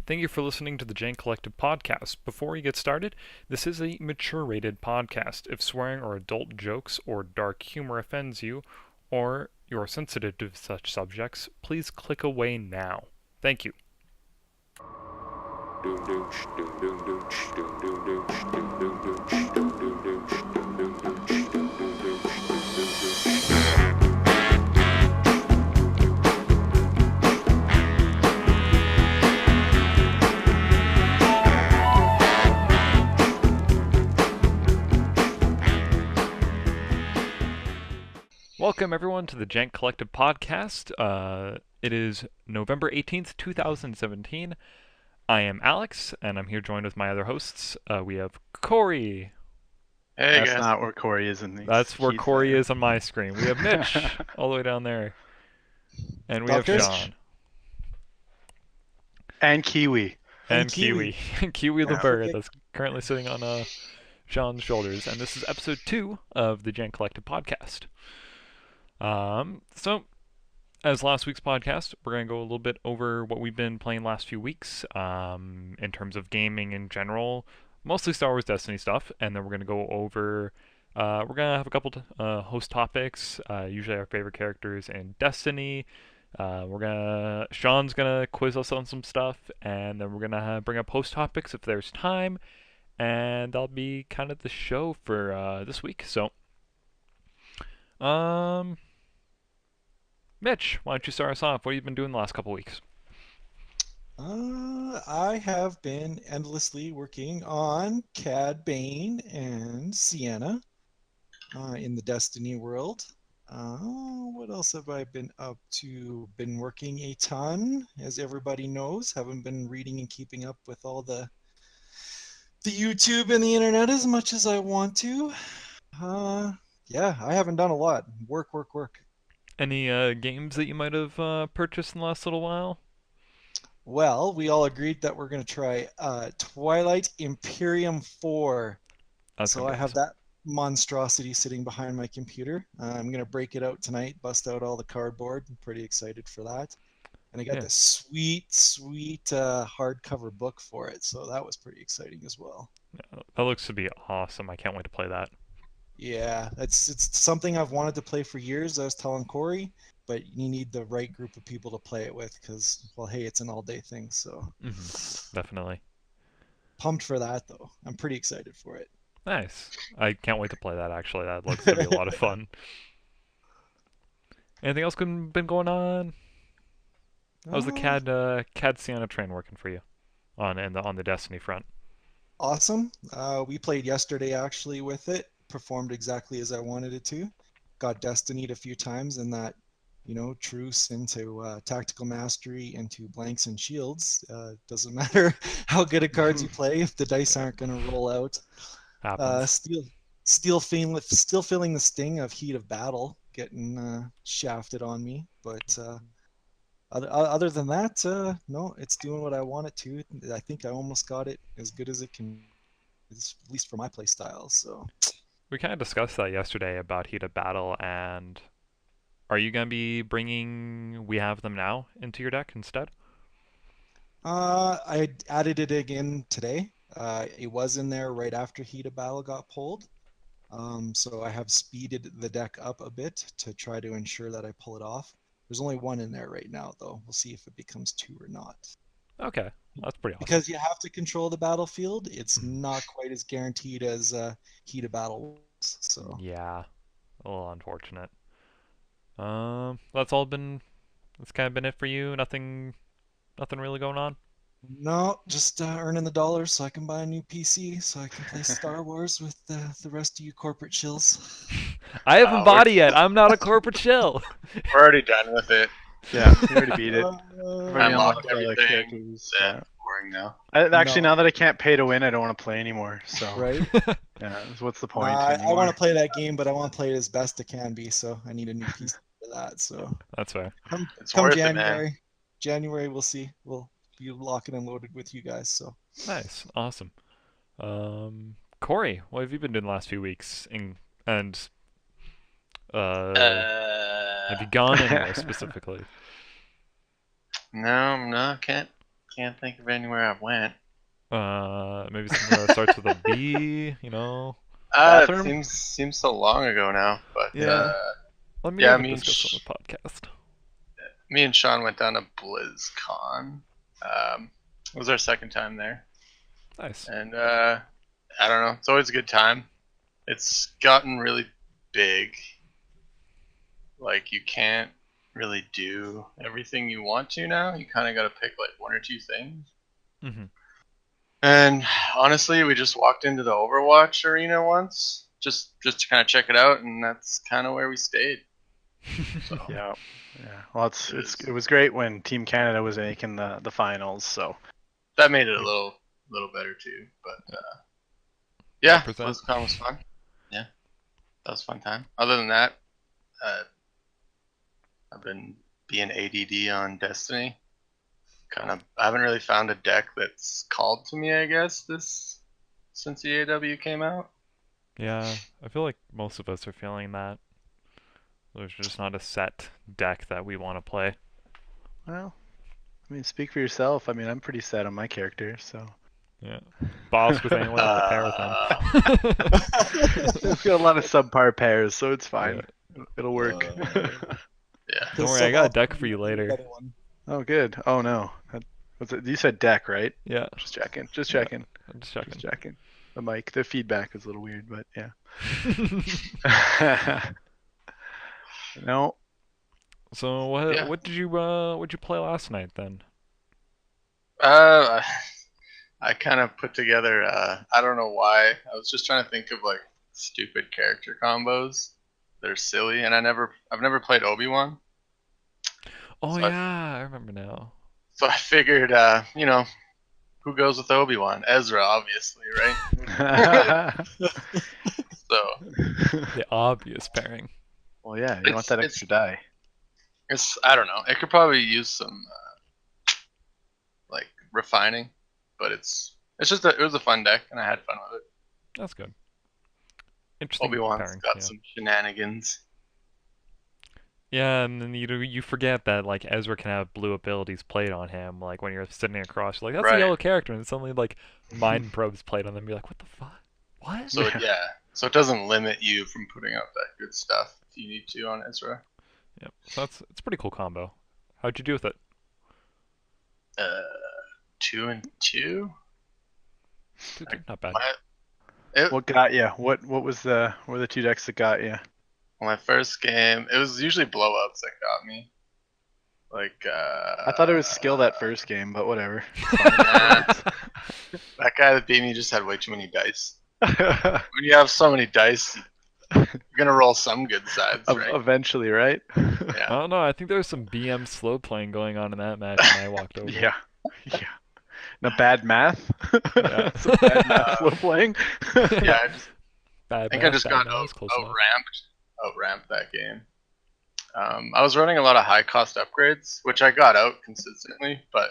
Thank you for listening to the Jank Collective podcast. Before we get started, this is a mature-rated podcast. If swearing or adult jokes or dark humor offends you, or you're sensitive to such subjects, please click away now. Thank you. Welcome, everyone, to the Jank Collective podcast. It is November 18th, 2017. I am Alex, and I'm here joined with my other hosts. We have Corey. Hey, That's guys. not where Corey is in these. That's where He's Corey there. is on my screen. We have Mitch, all the way down there. And we Doctors? have Shawn. And Kiwi. And Kiwi. Kiwi the Yeah. bird that's currently sitting on Shawn's shoulders. And this is episode 2 of the Jank Collective podcast. So, as last week's podcast, we're going to go a little bit over what we've been playing last few weeks in terms of gaming in general, mostly Star Wars Destiny stuff, and then we're going to go over, we're going to have a couple host topics, usually our favorite characters in Destiny. Sean's going to quiz us on some stuff, and then we're going to bring up host topics if there's time, and that'll be kind of the show for this week. So, Mitch, why don't you start us off? What have you been doing the last couple weeks? I have been endlessly working on Cad Bane and Sienna in the Destiny world. What else have I been up to? Been working a ton, as everybody knows. Haven't been reading and keeping up with all the YouTube and the internet as much as I want to. Yeah, I haven't done a lot. Work. Any games that you might have purchased in the last little while? Well, we all agreed that we're going to try Twilight Imperium 4. So I have that monstrosity sitting behind my computer. I'm going to break it out tonight, bust out all the cardboard. I'm pretty excited for that. And I got this sweet hardcover book for it. So that was pretty exciting as well. Yeah, that looks to be awesome. I can't wait to play that. Yeah, it's something I've wanted to play for years. I was telling Corey, but you need the right group of people to play it with because, well, hey, it's an all-day thing. So definitely. Pumped for that, though. I'm pretty excited for it. Nice. I can't wait to play that, actually. That looks to be a lot of fun. Anything else been going on? How's the CAD Sienna train working for you on the Destiny front? Awesome. We played yesterday, actually, with it. Performed exactly as I wanted it to. Got Destinied a few times in that, truce into tactical mastery into blanks and shields. Doesn't matter how good at cards you play if the dice aren't going to roll out. Still feeling the sting of heat of battle getting shafted on me, but other than that, no, it's doing what I want it to. I think I almost got it as good as it can, at least for my play style. So. We kind of discussed that yesterday about Heat of Battle, and are you going to be bringing We Have Them Now into your deck instead? I added it again today. It was in there right after Heat of Battle got pulled. So I have speeded the deck up a bit to try to ensure that I pull it off. There's only one in there right now, though. We'll see if it becomes 2 or not. Okay, that's pretty awesome. Because you have to control the battlefield. It's not quite as guaranteed as Heat of Battle was. So yeah, a little unfortunate. That's kind of been it for you. Nothing really going on. No, just earning the dollars so I can buy a new PC so I can play Star Wars with the rest of you corporate shills. I haven't bought it yet. I'm not a corporate shill. We're already done with it. Yeah, we already beat it. I unlocked everything. Boring now. Actually, now that I can't pay to win, I don't want to play anymore. So right? Yeah, what's the point? I want to play that game, but I want to play it as best it can be. So I need a new PC for that. So that's fair. Come January. January, we'll see. We'll be locked and loaded with you guys. So nice, awesome. Corey, what have you been doing the last few weeks? And have you gone anywhere specifically? No, can't can't think of anywhere I went. Maybe something that starts with a B. You know. It Bathroom? seems so long ago now, but Yeah. Let me yeah, never discuss on the podcast. me and Shawn went down to BlizzCon. It was our second time there, Nice. and I don't know. It's always a good time. It's gotten really big. Like you can't really do everything you want to now. You kind of got to pick like one or two things. Mm-hmm. And honestly, we just walked into the Overwatch arena once, just to kind of check it out, and that's kind of where we stayed. So. Yeah. Well, it was great when Team Canada was making the finals. So that made it a little better too. But yeah, 100%. BlizzCon was fun. Yeah, that was a fun time. Other than that, I've been being ADD on Destiny. I haven't really found a deck that's called to me, I guess, since the AW came out. Yeah, I feel like most of us are feeling that. There's just not a set deck that we want to play. well, I mean, speak for yourself. I mean, I'm pretty set on my character, so. Yeah. Boss with anyone to pair with him. We've got a lot of subpar pairs, so it's fine. It'll work. Yeah. Don't worry, I got a deck for you later. Oh, good. Oh no, you said deck, right? Yeah. Just checking. Just checking. I'm just checking. Just checking. The mic, the feedback is a little weird, but yeah. No. So what did you play last night then? I kind of put together. I don't know why. I was just trying to think of like stupid character combos that are silly, and I've never played Obi-Wan. Oh So yeah, I remember now. So I figured, who goes with Obi-Wan? Ezra, obviously, right? So The obvious pairing. Well, yeah, you want that extra die. I don't know. It could probably use some like refining, but it was a fun deck, and I had fun with it. That's good. Interesting Obi-Wan's pairing. got Yeah. some shenanigans. Yeah, and then you forget that like Ezra can have blue abilities played on him. Like when you're sitting across, you're like, that's a Right. yellow character, and suddenly like mind probes played on them. You're like, what the fuck? What? So so it doesn't limit you from putting out that good stuff if you need to on Ezra. Yep. So it's a pretty cool combo. How'd you do with it? 2 and 2. Not bad. What got you? What were the two decks that got you? My first game, it was usually blow-ups that got me. Like I thought it was skill that first game, but whatever. That guy that beat me just had way too many dice. When you have so many dice, you're gonna roll some good sides, right? Eventually, right? I don't know. I think there was some BM slow playing going on in that match when I walked over. Yeah. No bad math. Yeah. Some bad math slow playing. Yeah, I think I just got outramped that game. I was running a lot of high cost upgrades, which I got out consistently, but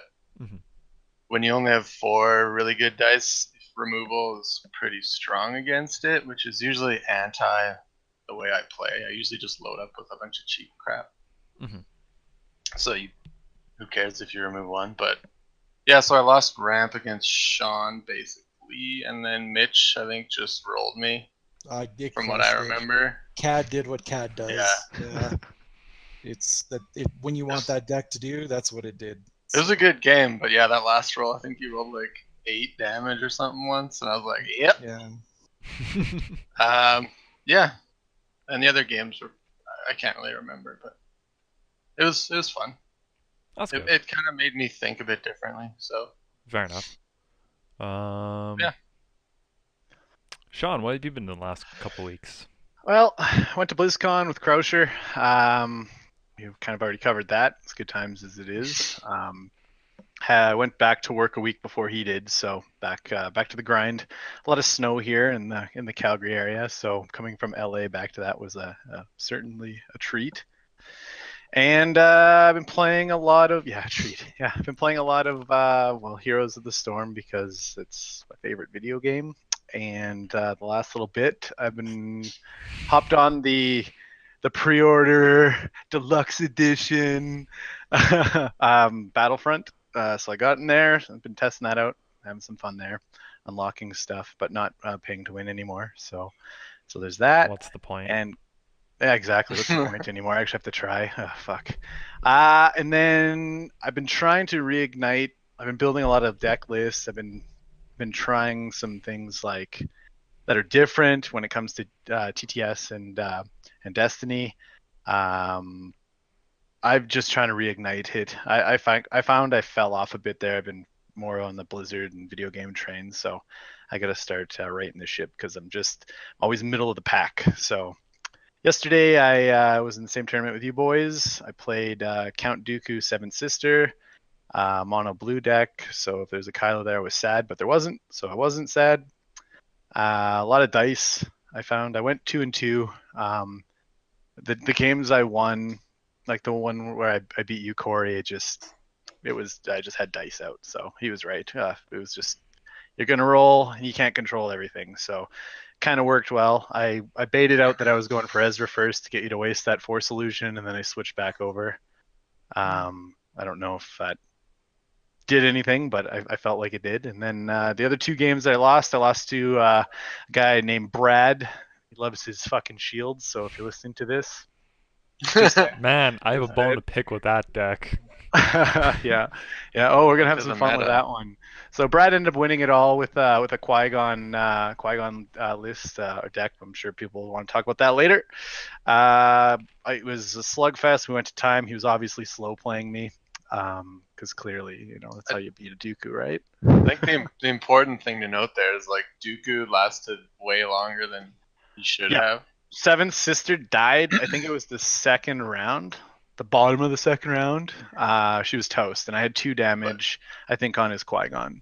when you only have 4 really good dice, removal is pretty strong against it, which is usually anti the way I play. I usually just load up with a bunch of cheap crap. So who cares if you remove 1? But yeah, so I lost ramp against Shawn basically, and then Mitch I think just rolled me. From what I remember, CAD did what CAD does. Yeah. It's that when you want that deck to do, that's what it did. It was a good game, but yeah, that last roll, I think you rolled like 8 damage or something once, and I was like, yep. Yeah. Yeah. And the other games were, I can't really remember, but it was fun. That's good. It kind of made me think a bit differently. So fair enough. Yeah. Shawn, what have you been doing the last couple weeks? Well, I went to BlizzCon with Crousher. You've kind of already covered that. It's good times as it is. I went back to work a week before he did, so back to the grind. A lot of snow here in the Calgary area, so coming from LA back to that was certainly a treat. And I've been playing a lot of I've been playing a lot of Heroes of the Storm because it's my favorite video game. And the last little bit, I've been hopped on the pre-order deluxe edition Battlefront. So I got in there. I've been testing that out, having some fun there, unlocking stuff, but not paying to win anymore. So there's that. What's the point? And yeah, exactly. What's the point anymore? I actually have to try. Oh, fuck. And then I've been trying to reignite. I've been building a lot of deck lists. I've been trying some things like that are different when it comes to TTS and Destiny. I'm just trying to reignite it. I found I fell off a bit there. I've been more on the Blizzard and video game train, so I got to start righting the ship because I'm just always middle of the pack. So yesterday I was in the same tournament with you boys. I played Count Dooku Seventh Sister, mono blue deck. So if there's a Kylo there, I was sad, but there wasn't, so I wasn't sad. A lot of dice. I found I went 2-2. The games I won, like the one where I beat you, Corey, I just had dice out. So he was right. It was just, you're gonna roll and you can't control everything. So kind of worked well. I baited out that I was going for Ezra first to get you to waste that Force illusion, and then I switched back over. I don't know if that did anything, but I felt like it did. And then the other two games I lost to a guy named Brad. He loves his fucking shields, so if you're listening to this, Man, I have a bone to pick with that deck. yeah. Oh, we're gonna have To some the fun with meta. that one. So Brad ended up winning it all with a Qui-Gon list or deck. I'm sure people want to talk about that later. It was a slugfest. We went to time. He was obviously slow playing me, because clearly, that's how you beat a Dooku, right? I think the important thing to note there is like Dooku lasted way longer than he should Yeah. have. Seventh Sister died. I think it was the second round, the bottom of the second round. She was toast, and I had 2 damage, I think, on his Qui-Gon.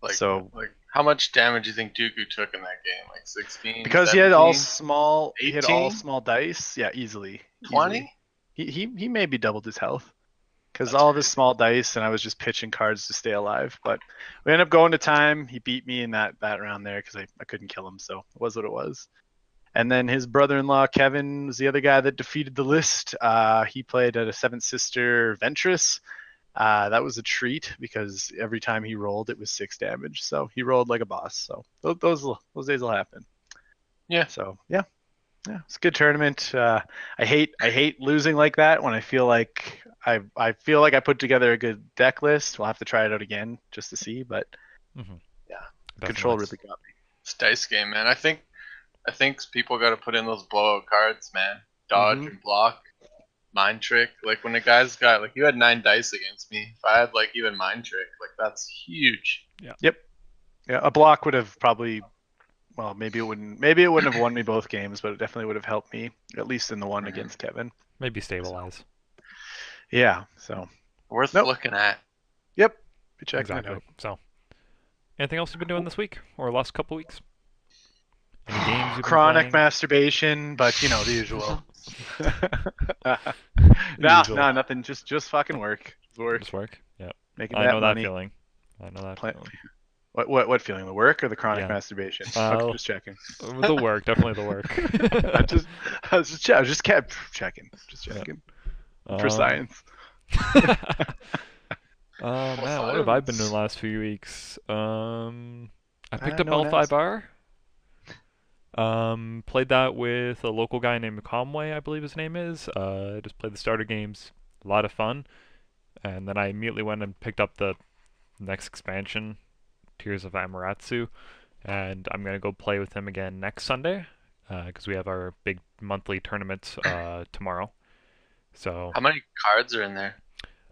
Like how much damage do you think Dooku took in that game? Like 16? Because 17? he had all small, 18? dice. Yeah, easily. 20? He maybe doubled his health. Because That's all of his crazy. small dice, and I was just pitching cards to stay alive. But we ended up going to time. He beat me in that round there because I couldn't kill him, so it was what it was. And then his brother-in-law Kevin was the other guy that defeated the list. He played at a Seventh Sister Ventress. That was a treat because every time he rolled, it was 6 damage. So he rolled like a boss. So those days will happen. Yeah. So yeah, it's a good tournament. I hate losing like that when I feel like I put together a good deck list. We'll have to try it out again just to see, but control really got me. It's dice game, man. I think people got to put in those blowout cards, man. Dodge and block, mind trick. Like when the guys got like you had 9 dice against me. If I had like even mind trick, like that's huge. Yep. Yeah, a block would have probably. Well, maybe it wouldn't have won me both games, but it definitely would have helped me at least in the one against Kevin. Maybe stabilize. Yeah. So Worth looking at. Yep. Be checking it Exactly. out. So, anything else you've been doing this week or last couple weeks? Any games you've been Chronic playing? masturbation, but the usual. Usual. No, nothing. Just fucking work. Just work. Yeah. Making I that know money. that feeling. I know that feeling. What feeling? The work or the chronic Yeah. masturbation? Well, Okay, just checking. The work, definitely the work. I just kept checking. Just checking. For science. Man, what have I been doing the last few weeks? I picked up no one L5R. Played that with a local guy named Conway, I believe his name is. Just played the starter games, a lot of fun. And then I immediately went and picked up the next expansion, Tears of Amaterasu, and I'm gonna go play with him again next Sunday, because we have our big monthly tournament tomorrow. So. How many cards are in there?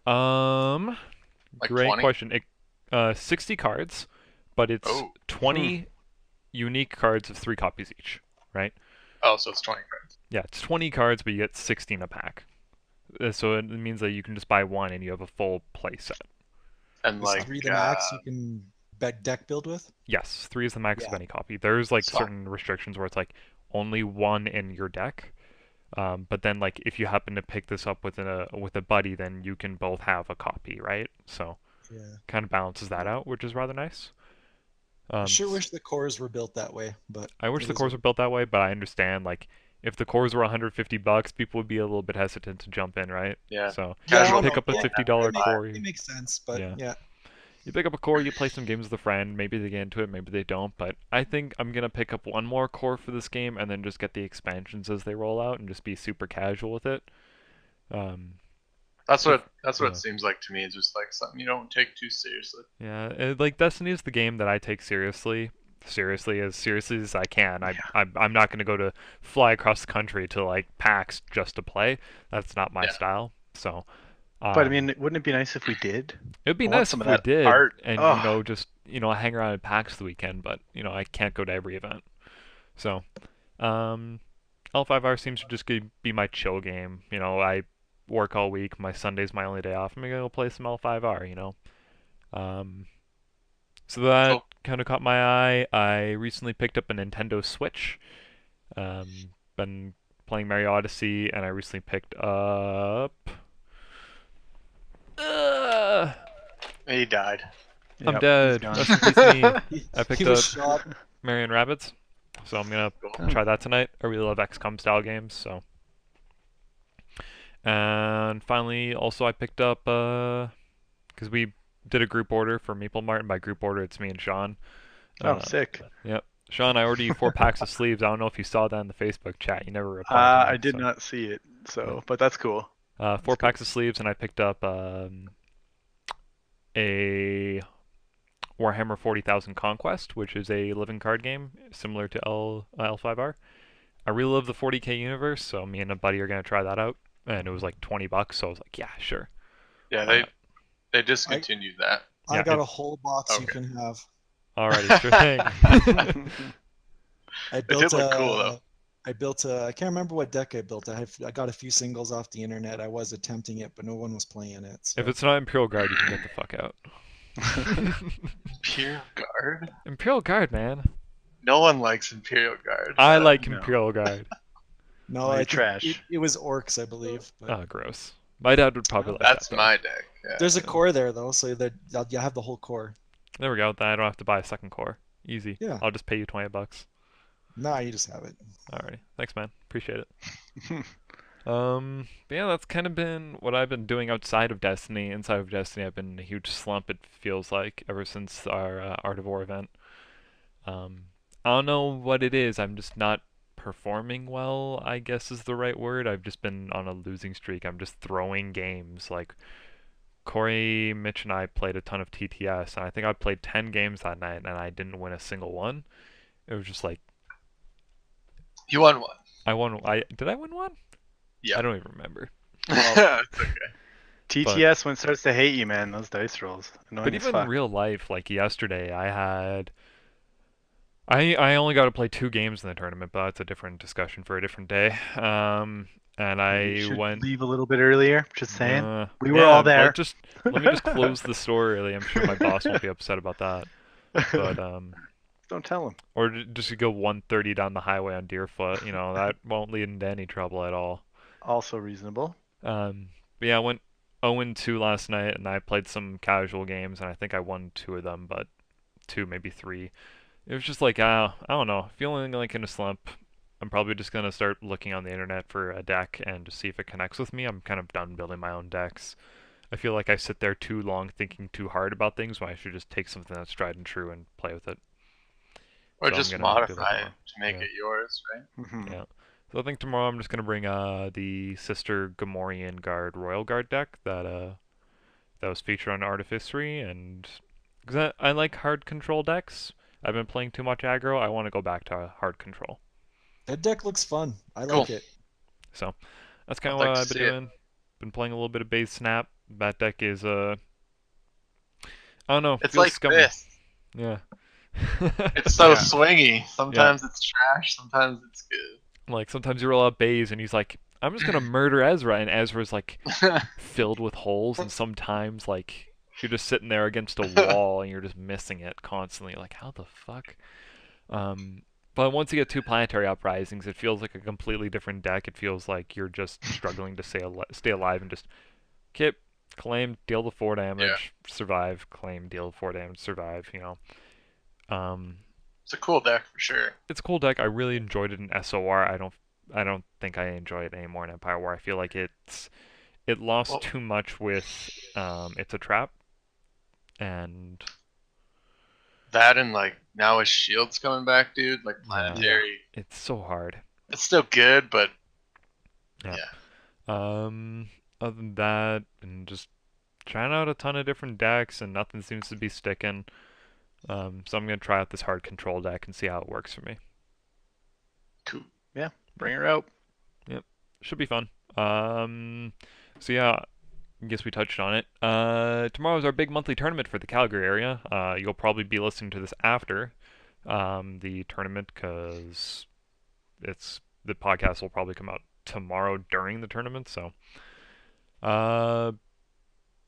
Like Great 20? question. 60 cards, but it's 20 unique cards of 3 copies each, right? Oh, so it's 20 cards. Yeah, it's 20 cards, but you get 16 a pack. So it means that you can just buy one and you have a full play set. And Is like 3 the max you can deck build with? Yes, 3 is the max of Yeah. any copy. There's like So- certain restrictions where it's like only 1 in your deck. But then like if you happen to pick this up with a buddy, then you can both have a copy, right? So Yeah. kind of balances that out, which is rather nice. I sure wish the cores were built that way, but I wish it the is cores what- were built that way, but I understand like if the cores were $150, people would be a little bit hesitant to jump in, right? Yeah. So Casual pick up a people $50 core. It makes sense, but Yeah. yeah. You pick up a core, you play some games with a friend, maybe they get into it, maybe they don't, but I think I'm going to pick up one more core for this game and then just get the expansions as they roll out and just be super casual with it. That's what yeah. it seems like to me. It's just like something you don't take too seriously. Yeah, like Destiny is the game that I take seriously as I can. I'm not going to go to fly across the country to like PAX just to play. That's not my style. So But I mean, wouldn't it be nice if we did? it'd be I want nice some if of we that did, art. and Ugh. just hang around at PAX the weekend. But I can't go to every event. So, L5R seems to just be my chill game. I work all week. My Sunday's my only day off. I'm gonna go play some L5R. So that Cool. kind of caught my eye. I recently picked up a Nintendo Switch. Been playing Mario Odyssey, and I recently picked up. He died. I'm Yep, dead. he's gone. Rest in peace to me. I picked He was up shot. Marion Rabbids, so I'm gonna Oh. try that tonight. I really love XCOM style games, so. And finally, also I picked up because we did a group order for Maple Mart, and by group order it's me and Shawn. Oh, sick. Yep. Shawn, I ordered you 4 packs of sleeves. I don't know if you saw that in the Facebook chat. You never replied to me, I did so. not see it, but that's cool. 4 packs of sleeves, and I picked up a Warhammer 40,000 Conquest, which is a living card game similar to L5R. I really love the 40k universe, so me and a buddy are gonna try that out, and it was like $20, so I was like, yeah, sure. Yeah, they discontinued that. I Yeah, got a whole box you Okay. can have. Alrighty, sure thing. I They did look cool though. I can't remember what deck I built. I got a few singles off the internet. I was attempting it, but no one was playing it. So. If it's not Imperial Guard, you can get the fuck out. Imperial Guard? Imperial Guard, man. No one likes Imperial Guard. I like No. Imperial Guard. No, Like I think trash. it was orcs, I believe. But Oh, gross. My dad would probably like That's that. my deck. Yeah. there's a core there though, so that you have the whole core. There we go. Then I don't have to buy a second core. Easy. Yeah. I'll just pay you $20. Nah, you just have it. Alrighty. Thanks, man. Appreciate it. But yeah, that's kind of been what I've been doing outside of Destiny. Inside of Destiny, I've been in a huge slump, it feels like, ever since our Art of War event. I don't know what it is. I'm just not performing well, I guess is the right word. I've just been on a losing streak. I'm just throwing games. Like, Corey, Mitch, and I played a ton of TTS, and I think I played 10 games that night, and I didn't win a single one. It was just like, You won one. I won. Did I win one? Yeah. I don't even remember. It's okay. TTS when it starts to hate you, man. Those dice rolls. Annoying But as even in fuck. real life, like yesterday, I only got to play 2 games in the tournament, but that's a different discussion for a different day. And You I should went. leave a little bit earlier. Just saying. We were yeah, all there. let me just close the store early. I'm sure my boss won't be upset about that. But Don't tell him. or just go 130 down the highway on Deerfoot. That won't lead into any trouble at all. Also reasonable. But yeah, I went 0-2 last night, and I played some casual games, and I think I won 2 of them, but 2, maybe 3. It was just like, I don't know, feeling like in a slump. I'm probably just going to start looking on the internet for a deck and just see if it connects with me. I'm kind of done building my own decks. I feel like I sit there too long thinking too hard about things when I should just take something that's tried and true and play with it. Or So I'm just gonna do that modify it tomorrow. to make Yeah. it yours, right? Mhm. Yeah. So I think tomorrow I'm just going to bring the Sister Gamorrean Guard Royal Guard deck that was featured on Artificery, and because I like hard control decks. I've been playing too much aggro. I want to go back to hard control. That deck looks fun. I Cool. like it. So that's kind of I'd what like to I've been see it. doing. Been playing a little bit of base snap. That deck is I don't know. It's feels like scummy. this. Yeah. It's so Yeah. swingy. Sometimes it's trash. Sometimes it's good. Like sometimes you roll out Baze and he's like, I'm just gonna murder Ezra, and Ezra's like filled with holes, and sometimes like you're just sitting there against a wall and you're just missing it constantly. Like, how the fuck? But once you get 2 planetary uprisings, it feels like a completely different deck. It feels like you're just struggling to stay alive and just kip, claim, deal the 4 damage, survive, claim, deal 4 damage, survive. It's a cool deck for sure. It's a cool deck. I really enjoyed it in SOR. I don't I don't think I enjoy it anymore in Empire War. I feel like it lost Well, too much with It's a Trap, and that and like now with shields coming back, dude. Like yeah, planetary, it's so hard. it's still good, but Yeah. yeah. Other than that, and just trying out a ton of different decks, and nothing seems to be sticking. So I'm gonna try out this hard control deck and see how it works for me. Cool. Yeah, bring her out. Yep, should be fun. So yeah, I guess we touched on it. Tomorrow's our big monthly tournament for the Calgary area. You'll probably be listening to this after the tournament because the podcast will probably come out tomorrow during the tournament. So,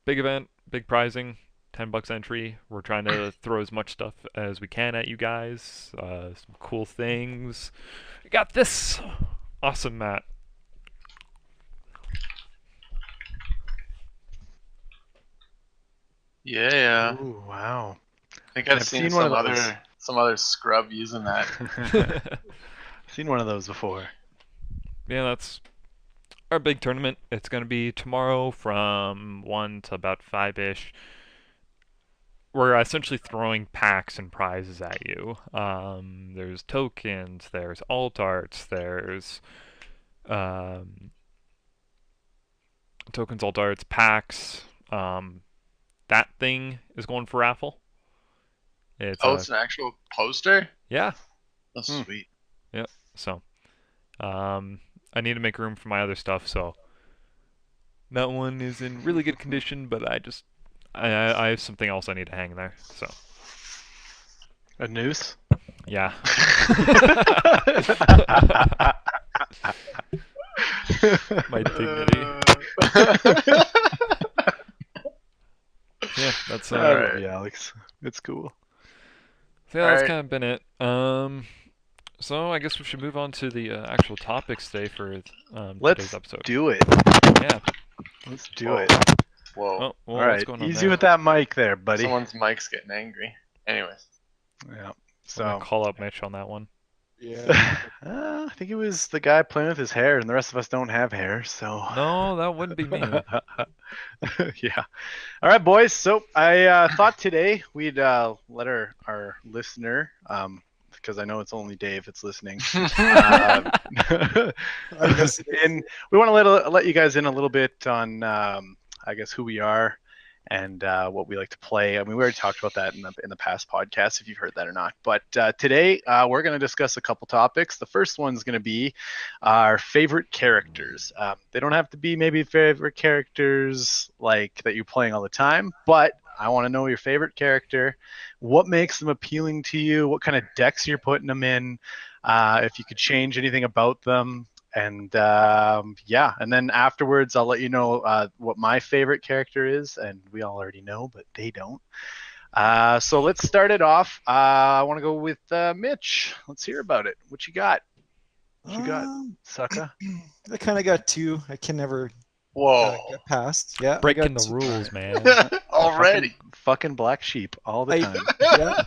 big event, big prizing, $10 entry. We're trying to throw as much stuff as we can at you guys. Some cool things. We got this awesome mat. Yeah. Ooh, wow. I think I've I've seen seen one some of those. other scrub using that. I've seen one of those before. Yeah, that's our big tournament. It's going to be tomorrow from 1 to about 5-ish. We're essentially throwing packs and prizes at you. There's tokens, there's alt arts, there's tokens, alt arts, packs. That thing is going for raffle. It's Oh, it's an actual poster? yeah. That's sweet. Yep. So, I need to make room for my other stuff. So that one is in really good condition, but I have something else I need to hang there. So A noose? yeah. My dignity. Yeah, that's I love you, Alex. It's cool. so yeah, that's Alright. kind of been it. So I guess we should move on to the actual topics today for today's Let's episode. do it. Yeah. Let's do Whoa. it. Whoa. Oh, well, All what's right, going on easy there? with that mic there, buddy. Someone's mic's getting angry. Anyways. Yeah. I'm gonna So call up Mitch on that one. Yeah. I think it was the guy playing with his hair, and the rest of us don't have hair, so. No, that wouldn't be me. Yeah. All right, boys. So I thought today we'd let our listener, because I know it's only Dave that's listening, I guess and we want to let you guys in a little bit on, I guess, who we are and what we like to play. I mean, we already talked about that in the past podcast, if you've heard that or not. But today we're going to discuss a couple topics. The first one's going to be our favorite characters. They don't have to be maybe favorite characters like that you're playing all the time, but I want to know your favorite character, what makes them appealing to you, what kind of decks you're putting them in, if you could change anything about them. And yeah, and then afterwards, I'll let you know what my favorite character is, and we all already know, but they don't. So let's start it off. I want to go with Mitch. Let's hear about it. What you got? What you got, sucker? I kind of got two. I can never Whoa. get past. Yeah, I Breaking got the two. rules, man. Already. Fucking black sheep all the I- time. Yeah.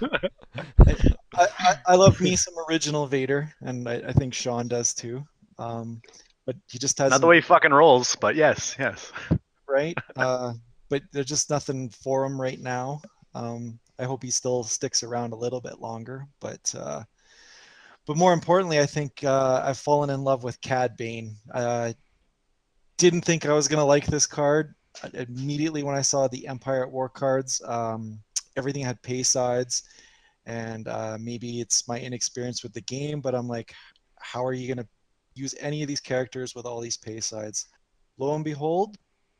I love me some original Vader, and I think Shawn does too. But he just has Not the way he fucking rolls, but yes. right. But there's just nothing for him right now. I hope he still sticks around a little bit longer. But more importantly, I think I've fallen in love with Cad Bane. Didn't think I was gonna like this card. Immediately when I saw the Empire at War cards, everything had pay sides, and maybe it's my inexperience with the game, but I'm like, how are you gonna use any of these characters with all these pay sides? Lo and behold,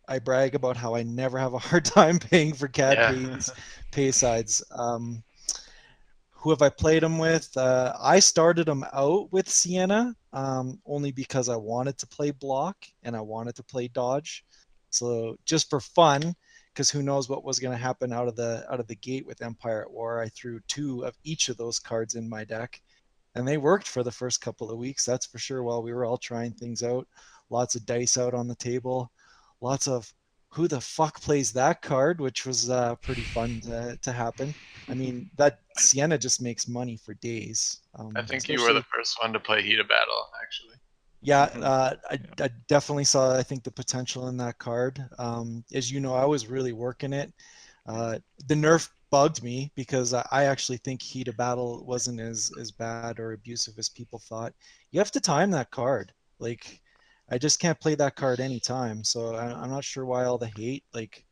I brag about how I never have a hard time paying for Cad Bane's pay sides. Who have I played him with? I started him out with Sienna, only because I wanted to play block and I wanted to play dodge. So just for fun, because who knows what was going to happen out of the gate with Empire at War. I threw two of each of those cards in my deck, and they worked for the first couple of weeks, that's for sure, while we were all trying things out. Lots of dice out on the table, lots of who the fuck plays that card, which was pretty fun to happen. I mean, that Sienna just makes money for days. I think you were the first one to play Heat of Battle, actually. Yeah, Mhm. I definitely saw, I think, the potential in that card. As you know, I was really working it. The nerf bugged me because I actually think heat of battle wasn't as bad or abusive as people thought. You have to time that card. Like, I just can't play that card anytime. So I'm not sure why all the hate. Like,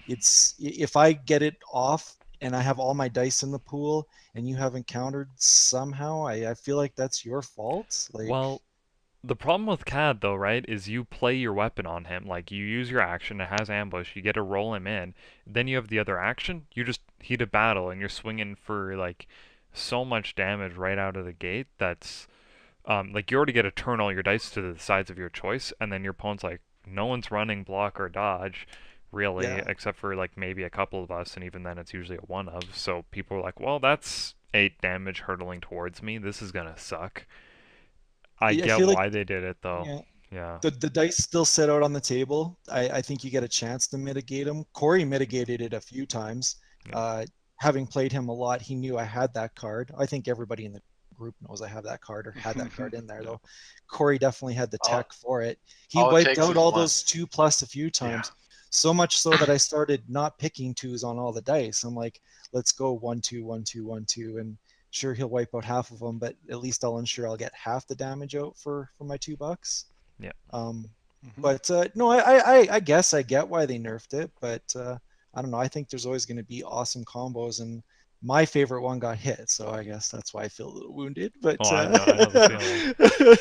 it's if I get it off and I have all my dice in the pool and you haven't countered somehow, I feel like that's your fault. Like, Well, the problem with CAD though, right, is you play your weapon on him. Like you use your action, it has ambush, you get to roll him in. Then you have the other action, you just heat a battle and you're swinging for like so much damage right out of the gate. That's like you already get to turn all your dice to the sides of your choice, and then your opponent's like, no one's running block or dodge, really, yeah, except for like maybe a couple of us, and even then it's usually a one of. So people are like, well, that's 8 damage hurtling towards me. This is gonna suck. I I get feel like, why they did it though. yeah, Yeah. the dice still sit out on the table. I think you get a chance to mitigate them. Corey mitigated it a few times. Yeah. Uh, Having played him a lot, he knew I had that card. I think everybody in the group knows I have that card or had that card in there, Yeah. though. Corey definitely had the All tech for it. He all it wiped takes out is all one. those 2+ a few Yeah. times, so much so that I started not picking twos on all the dice. I'm like, let's go 1 2 1 2 1 2, and sure, he'll wipe out half of them, but at least I'll ensure I'll get half the damage out for my $2. Yeah. Um, Mhm. but no, I guess I get why they nerfed it, but I don't know. I think there's always going to be awesome combos, and my favorite one got hit, so I guess that's why I feel a little wounded. But Oh, I know the feeling.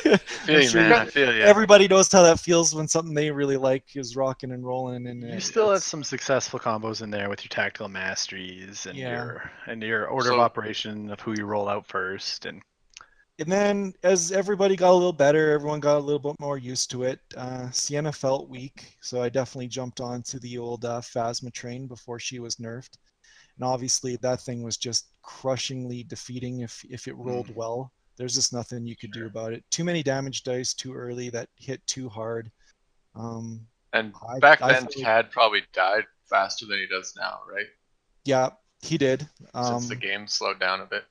I I'm feel you, sure man. I feel you. everybody knows how that feels when something they really like is rocking and rolling, and You still have it's some successful combos in there with your tactical masteries and yeah. your order of So operation of who you roll out first. And And then as everybody got a little better, everyone got a little bit more used to it. Sienna felt weak, so I definitely jumped onto the old Phasma train before she was nerfed. And obviously, that thing was just crushingly defeating if it rolled well. There's just nothing you could do sure. about it. Too many damage dice too early that hit too hard. And back I then, feel like, Cad probably died faster than he does now, right? yeah, he did. Since the game slowed down a bit.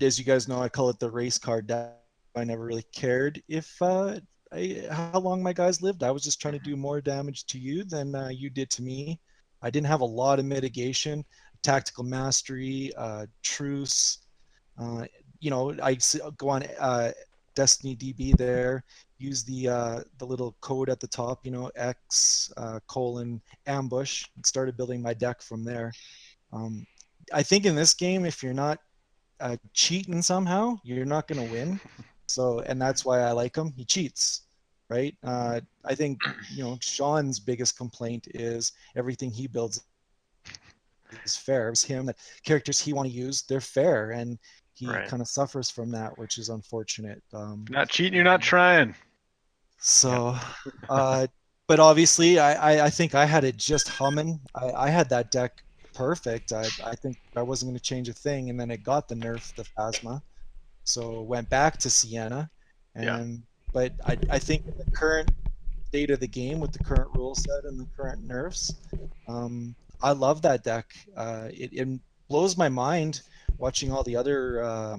As you guys know, I call it the race car death. I never really cared if how long my guys lived. I was just trying to do more damage to you than you did to me. I didn't have a lot of mitigation, tactical mastery, truce. Uh, go on Destiny DB there, use the little code at the top, X colon ambush, and started building my deck from there. Um, I think in this game, if you're not cheating somehow, you're not going to win. So, and that's why I like him. He cheats, right? I think Shawn's biggest complaint is everything he builds is fair. It's him that characters he want to use, they're fair, and he right, kind of suffers from that, which is unfortunate. not cheating, you're not trying. Yeah. So, uh, but obviously, I think I had it just humming. I had that deck perfect. I think I wasn't going to change a thing, and then it got the nerf, the Phasma. So went back to Sienna, Yeah. and but I think in the current state of the game with the current rule set and the current nerfs, I love that deck. It blows my mind watching all the other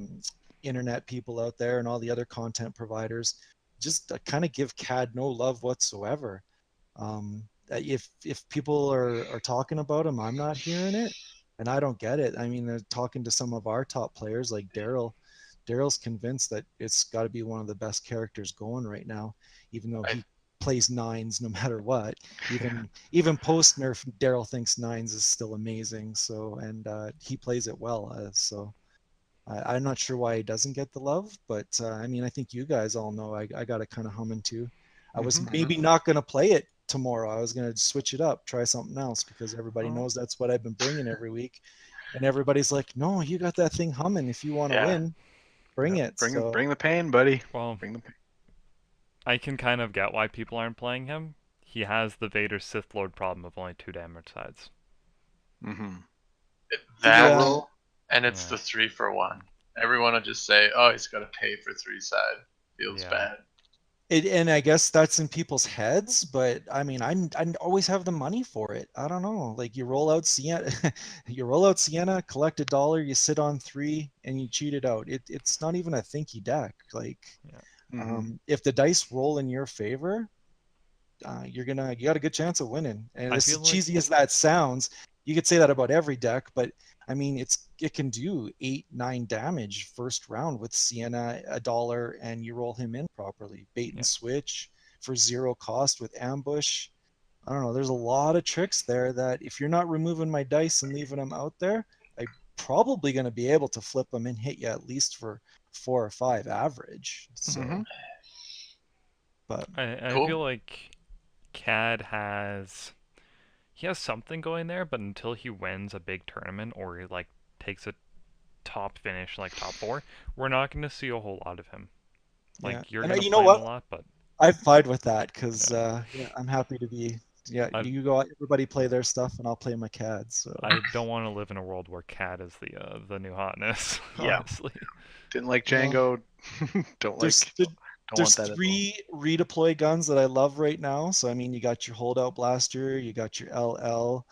internet people out there and all the other content providers just kind of give CAD no love whatsoever. If people are talking about him, I'm not hearing it, and I don't get it. I mean, they're talking to some of our top players like Daryl. Daryl's convinced that it's got to be one of the best characters going right now, even though I he plays nines no matter what. Even post nerf, Daryl thinks nines is still amazing. So and he plays it well. So I'm not sure why he doesn't get the love, but I mean, I think you guys all know I got it kind of humming too. I was Mhm. maybe not going to play it tomorrow. I was going to switch it up, try something else because everybody Oh, knows that's what I've been bringing every week. And everybody's like, no, you got that thing humming. If you want to yeah. win, bring yeah. it. Bring So the pain, buddy. Well, Bring the pain. I can kind of get why people aren't playing him. He has the Vader Sith Lord problem of only 2 damage sides. Mm-hmm. That yeah, rule, and it's Yeah. the 3-for-1. Everyone will just say, "Oh, he's got to pay for 3 side." Feels Yeah. bad. and I guess that's in people's heads, but I mean, I always have the money for it. I don't know. Like you roll out Sienna, you roll out Sienna, collect $1, you sit on 3, and you cheat it out. It's not even a thinky deck. Like Yeah. If the dice roll in your favor, you got a good chance of winning. And I as feel like cheesy as that sounds, you could say that about every deck, but I mean, it can do 8-9 damage first round with Sienna $1, and you roll him in properly. Bait and yeah. switch for 0 cost with ambush. I don't know. There's a lot of tricks there that if you're not removing my dice and leaving them out there, I'm probably going to be able to flip them and hit you at least for 4 or 5 average. So, but I Cool. feel like CAD has something going there, but until he wins a big tournament or he like takes a top finish, like top 4, we're not going to see a whole lot of him. Like yeah, you're and going to you know play him a what? lot, but I've fied with that because yeah. I'm happy to be. Yeah, I you go. Everybody play their stuff, and I'll play my CAD. So I don't want to live in a world where CAD is the new hotness. Yeah. Honestly, Didn't like Well, Django. don't there's like. there- Don't want there's that at all. 3 redeploy guns that I love right now. So I mean, you got your holdout blaster, you got your LL.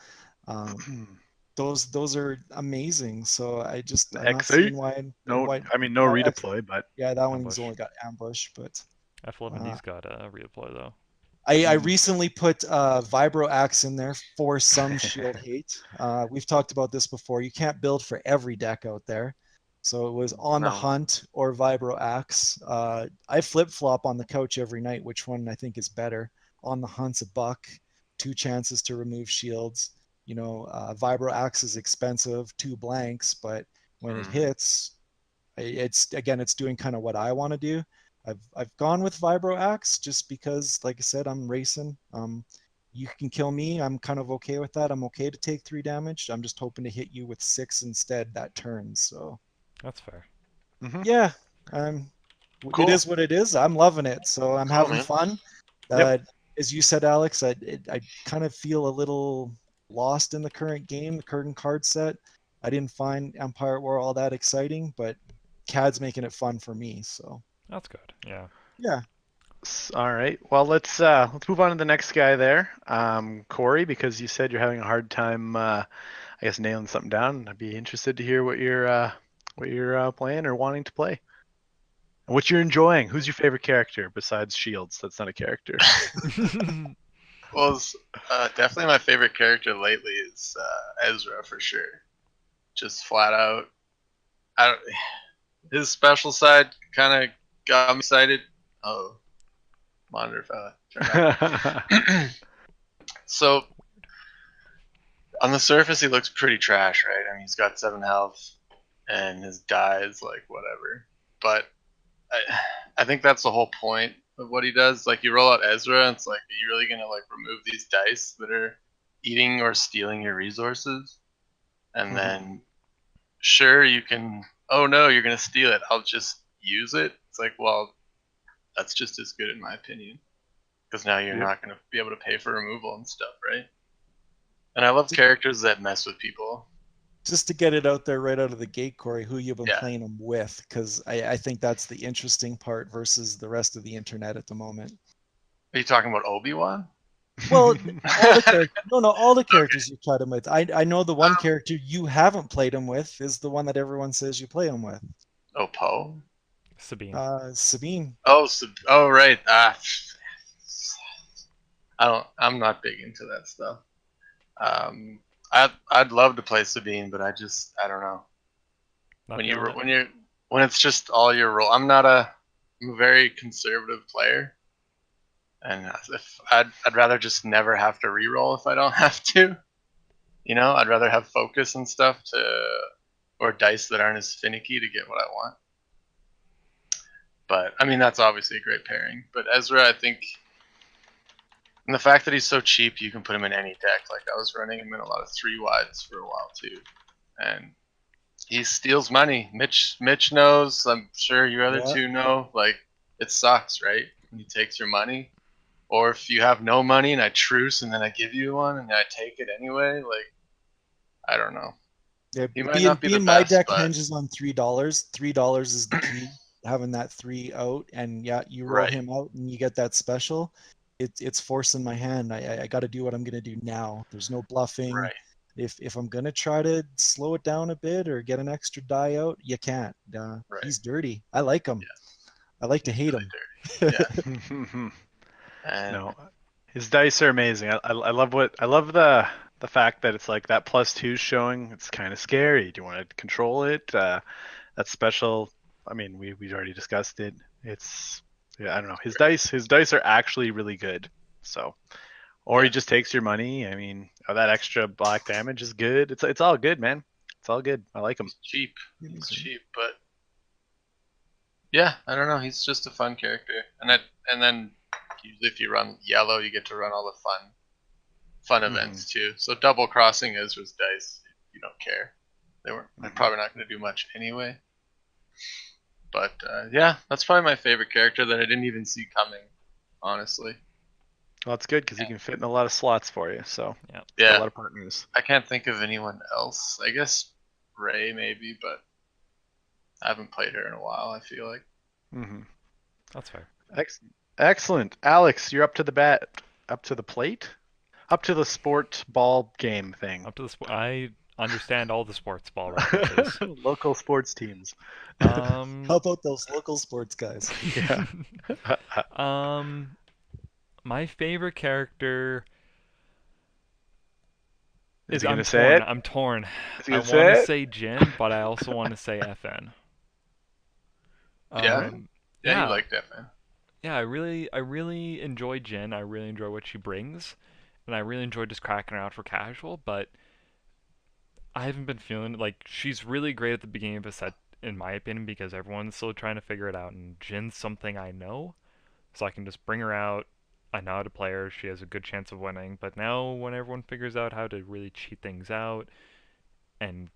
Those are amazing. So I'm not X8. seeing why No, why I mean no oh, redeploy, but yeah, that one's ambush. only got ambush, but F11D's got a redeploy though. I recently put Vibro Axe in there for some shield hate. We've talked about this before. You can't build for every deck out there. So it was On the No. Hunt or Vibro Axe. I flip flop on the couch every night, which one I think is better. On the Hunt's $1, 2 chances to remove shields. Vibro Axe is expensive, 2 blanks, but when it hits, it's doing kind of what I want to do. I've gone with Vibro Axe just because, like I said, I'm racing. You can kill me. I'm kind of okay with that. I'm okay to take 3 damage. I'm just hoping to hit you with 6 instead that turn. So That's fair. yeah, Cool. it is what it is. I'm loving it. So I'm Cool, having man. fun. Yep. As you said, Alex, I kind of feel a little lost in the current game, the current card set. I didn't find Empire War all that exciting, but CAD's making it fun for me. So That's good. Yeah. yeah. All right. Well, let's move on to the next guy there, Corey, because you said you're having a hard time, I guess, nailing something down. I'd be interested to hear what you're playing or wanting to play, and what you're enjoying. Who's your favorite character besides Shields? That's not a character. Well, definitely my favorite character lately is Ezra for sure. Just flat out, his special side kind of got me excited. Oh, monitor fella. So on the surface, he looks pretty trash, right? I mean, he's got 7 health, and his die is like whatever. But I think that's the whole point of what he does. Like, you roll out Ezra, and it's like, are you really gonna like remove these dice that are eating or stealing your resources? And then, sure, you can. Oh no, you're gonna steal it. I'll just use it. It's like, well, that's just as good in my opinion, because now you're not gonna be able to pay for removal and stuff, right? And I love characters that mess with people. Just to get it out there right out of the gate, Corey, who you've been Yeah. playing them with, because I think that's the interesting part versus the rest of the internet at the moment. Are you talking about Obi-Wan? Well, all the characters, all the characters you played them with. I know the one character you haven't played them with is the one that everyone says you play them with. Oh, Poe? Sabine. Sabine. Oh, right. I'm not big into that stuff. I'd love to play Sabine, but I don't know. Not When feeling it? when it's just all your role, I'm a very conservative player, and if I'd rather just never have to reroll if I don't have to. I'd rather have focus and stuff or dice that aren't as finicky to get what I want. But I mean, that's obviously a great pairing. But Ezra, I think, and the fact that he's so cheap, you can put him in any deck. Like, I was running him in a lot of 3-wides for a while too, and he steals money. Mitch knows. I'm sure you other two know. Like, it sucks, right? When he takes your money, or if you have no money and I truce and then I give you one and I take it anyway. Like, I don't know. Yeah, he might not be the my best, deck but hinges on $3. $3 is the key. Having that 3 out, and yeah, you roll him out and you get that special. It's forcing my hand. I got to do what I'm gonna do now. There's no bluffing. Right. If I'm gonna try to slow it down a bit or get an extra die out, you can't. He's dirty. I like him. I like to He's hate really him. dirty. Yeah. And No, his dice are amazing. I love the fact that it's like that +2 showing. It's kind of scary. Do you want to control it? That's special. I mean, we already discussed it. It's yeah, I don't know. His dice are actually really good. So, or he yeah, just takes your money. I mean, that extra black damage is good. It's all good, man. It's all good. I like him. he's cheap. He's cheap, but yeah, I don't know. He's just a fun character. And then usually if you run yellow, you get to run all the fun events too. So double crossing Ezra's dice, you don't care. They're probably not going to do much anyway. But yeah, that's probably my favorite character that I didn't even see coming, honestly. Well, it's good because he can fit in a lot of slots for you. So Yeah. got a lot Yeah, of partners. I can't think of anyone else. I guess Ray maybe, but I haven't played her in a while. I feel like. Mm-hmm. That's fair. Excellent, Alex. You're up to the plate, up to the sport ball game thing. Up to the sport. I understand all the sports ball references. Local sports teams. How about those local sports guys? Yeah. My favorite character Is is he I'm gonna say torn. it? I'm torn. Is he I gonna want to say it? say Jin, but I also want to say FN. Yeah? Yeah, yeah, you like that, man. yeah. I really enjoy Jin. I really enjoy what she brings, and I really enjoy just cracking her out for casual. But I haven't been feeling like she's really great at the beginning of a set, in my opinion, because everyone's still trying to figure it out, and Jin's something I know, so I can just bring her out. I know how to play her. She has a good chance of winning. But now, when everyone figures out how to really cheat things out, and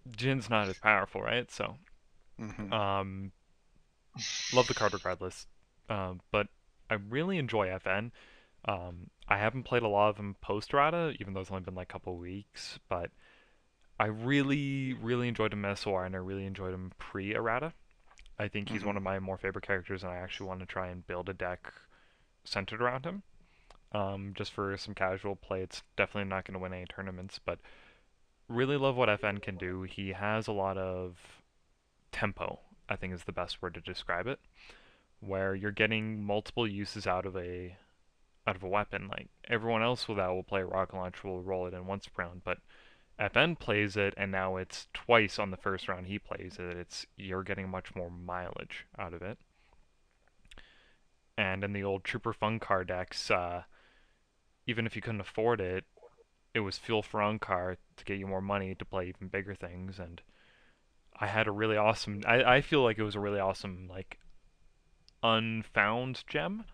Jin's not as powerful, right? So, Mm-hmm. love the card regardless. But I really enjoy FN. I haven't played a lot of them post Rata, even though it's only been like a couple weeks. But I really, really enjoyed him as SOR, and I really enjoyed him pre Errata. I think he's Mm-hmm. one of my more favorite characters, and I actually want to try and build a deck centered around him. Just for some casual play. It's definitely not going to win any tournaments, but really love what FN can do. He has a lot of tempo, I think is the best word to describe it, where you're getting multiple uses out of a weapon. Like everyone else with that will play a rocket launcher, will roll it in once per round, but FN plays it, and now it's twice on the first round he plays it. You're getting much more mileage out of it. And in the old Trooper Fun car decks, even if you couldn't afford it, it was fuel for Unkar to get you more money to play even bigger things. And I had a really awesome. I feel like it was a really awesome like unfound gem,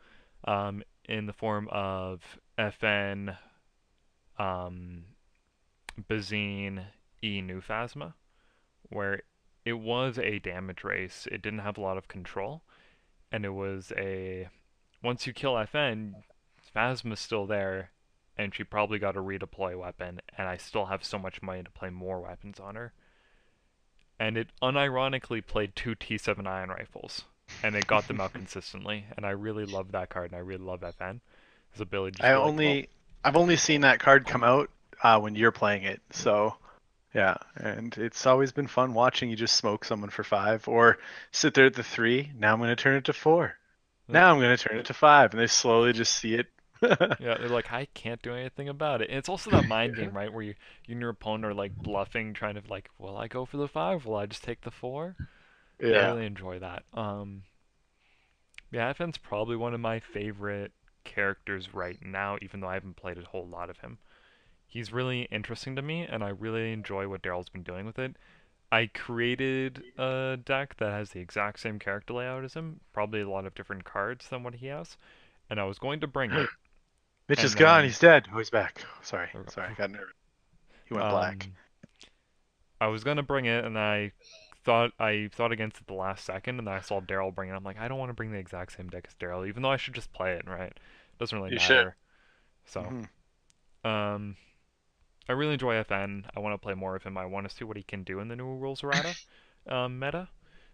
in the form of FN, um, Bazine, New Phasma, where it was a damage race. It didn't have a lot of control, and it was a once you kill FN, Phasma's still there, and she probably got a redeploy weapon, and I still have so much money to play more weapons on her. And it unironically played two T7 ion rifles, and it got them out consistently, and I really love that card, and I really love FN. His ability to just I be like, oh, only I've only seen that card come out when you're playing it. So yeah, and it's always been fun watching you just smoke someone for 5 or sit there at the 3. Now I'm gonna turn it to 4. Now I'm gonna turn it to 5, and they slowly just see it. yeah, they're like, I can't do anything about it. And it's also that mind game, right, where you and your opponent are like bluffing, trying to like, will I go for the 5? Will I just take the 4? I Yeah. really enjoy that. Yeah, FN's probably one of my favorite characters right now, even though I haven't played a whole lot of him. He's really interesting to me, and I really enjoy what Daryl's been doing with it. I created a deck that has the exact same character layout as him, probably a lot of different cards than what he has, and I was going to bring it, Mitch is and gone. then He's dead. Oh, he's back. Sorry. there we Sorry. I go. got nervous. He went black. Um, I was gonna bring it, and I thought against it the last second, and then I saw Daryl bring it. I'm like, I don't want to bring the exact same deck as Daryl, even though I should just play it, right? Doesn't really You should. matter. So, Hmm. um, I really enjoy FN. I want to play more of him. I want to see what he can do in the new Rules Errata meta,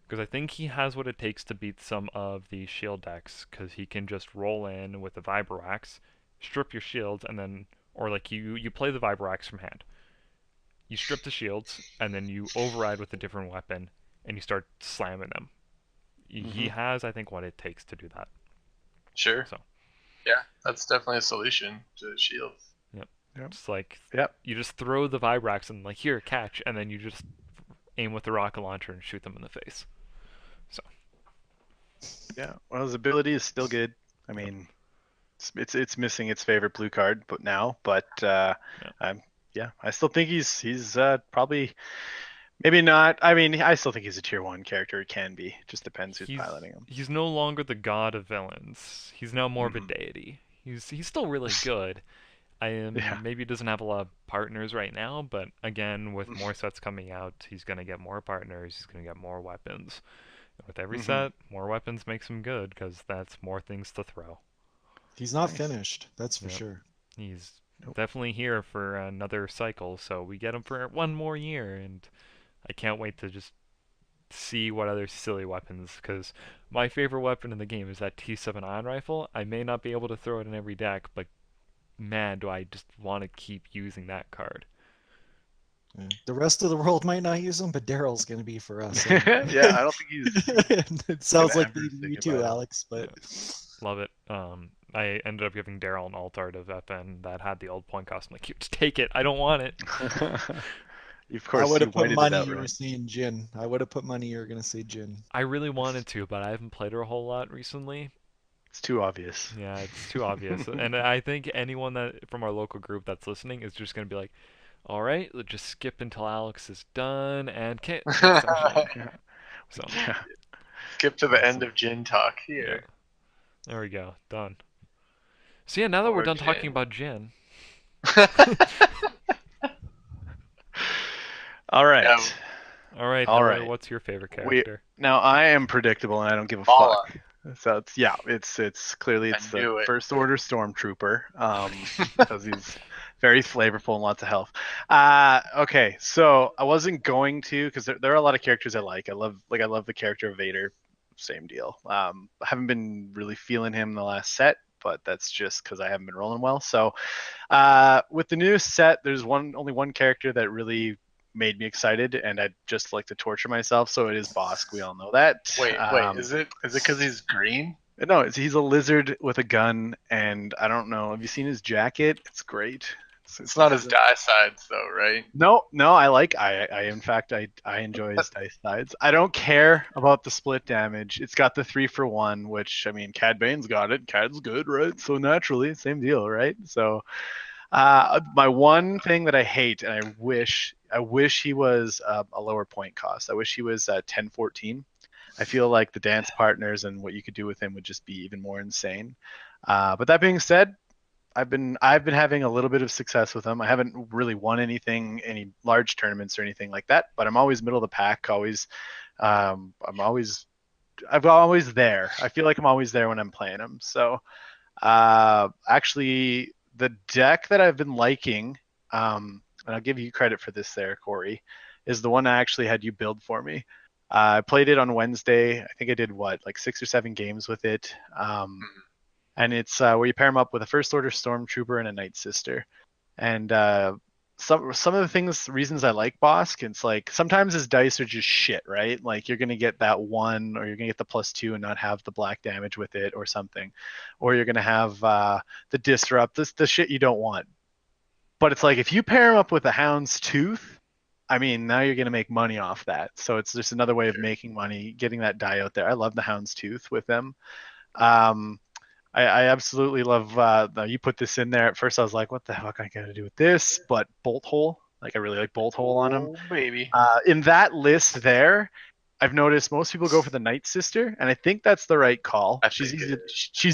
because I think he has what it takes to beat some of the shield decks. Because he can just roll in with the Vibroax, strip your shields, and then, or like you play the Vibroax from hand. You strip the shields, and then you override with a different weapon, and you start slamming them. he has, I think, what it takes to do that. Sure. So. Yeah, that's definitely a solution to shields. Yep. Just like Yep. you just throw the Vibrax and like here catch, and then you just aim with the rocket launcher and shoot them in the face. So. Yeah. Well, his ability is still good. I mean, it's missing its favorite blue card, but I still think he's probably. Maybe not. I mean, I still think he's a tier 1 character. He can be. Just depends who's piloting him. He's no longer the god of villains. He's now more of a deity. He's still really good. Maybe he doesn't have a lot of partners right now, but again, with more sets coming out, he's gonna get more partners. He's gonna get more weapons. With every set, more weapons makes him good because that's more things to throw. He's not finished. That's for sure. He's definitely here for another cycle, so we get him for one more year, and I can't wait to just see what other silly weapons, because my favorite weapon in the game is that T7 ion rifle. I may not be able to throw it in every deck, but man, do I just want to keep using that card. Yeah. The rest of the world might not use them, but Daryl's going to be for us. Yeah, I don't think he's. It sounds like you too, Alex. But love it. I ended up giving Daryl an alt art of FN that had the old point cost. I'm like, just take it. I don't want it. Of course, I would have put money you right? were saying Jin. I would have put money you were going to say Jin. I really wanted to, but I haven't played her a whole lot recently. It's too obvious. Yeah, it's too obvious. And I think anyone that from our local group that's listening is just going to be like, all right, let's just skip until Alex is done and can't. So skip to the end of Jin talk here. Yeah. There we go. Done. So yeah, now that we're done talking about Jin. All right. All right. What's your favorite character? Now I am predictable and I don't give a fuck. So it's clearly the First Order Stormtrooper, because he's very flavorful and lots of health. Okay, so I wasn't going to, because there are a lot of characters I like. I love the character of Vader. Same deal. I haven't been really feeling him in the last set, but that's just because I haven't been rolling well. So with the newest set, there's only one character that really made me excited, and I'd just like to torture myself. So it is Bosk. We all know that. Wait, is it because he's green? No, he's a lizard with a gun, and I don't know. Have you seen his jacket? It's great. It's not his die sides though, right? No, in fact I enjoy his dice sides. I don't care about the split damage. It's got the 3-for-1, which, I mean, Cad Bane's got it. Cad's good, right? So naturally, same deal, right? So my one thing that I hate, and I wish he was a lower point cost. I wish he was 10-14. I feel like the dance partners and what you could do with him would just be even more insane. But that being said, I've been having a little bit of success with him. I haven't really won any large tournaments or anything like that, but I'm always middle of the pack. I'm always there. I feel like I'm always there when I'm playing him. So actually, the deck that I've been liking, and I'll give you credit for this there, Corey, is the one I actually had you build for me. I played it on Wednesday. I think I did 6 or 7 games with it. And it's where you pair them up with a First Order Stormtrooper and a Night Sister. And some of the reasons I like Bosk, it's like sometimes his dice are just shit, right? Like you're gonna get that 1, or you're gonna get the +2 and not have the black damage with it or something, or you're gonna have the disrupt, the shit you don't want. But it's like if you pair him up with a Hound's Tooth, I mean, now you're gonna make money off that. So it's just another way of making money, getting that die out there. I love the Hound's Tooth with them. I absolutely love. You put this in there. At first, I was like, "What the fuck I gotta do with this?" But Bolt Hole, I really like Bolt Hole on him. Oh, baby. In that list there, I've noticed most people go for the Night Sister, and I think that's the right call. She's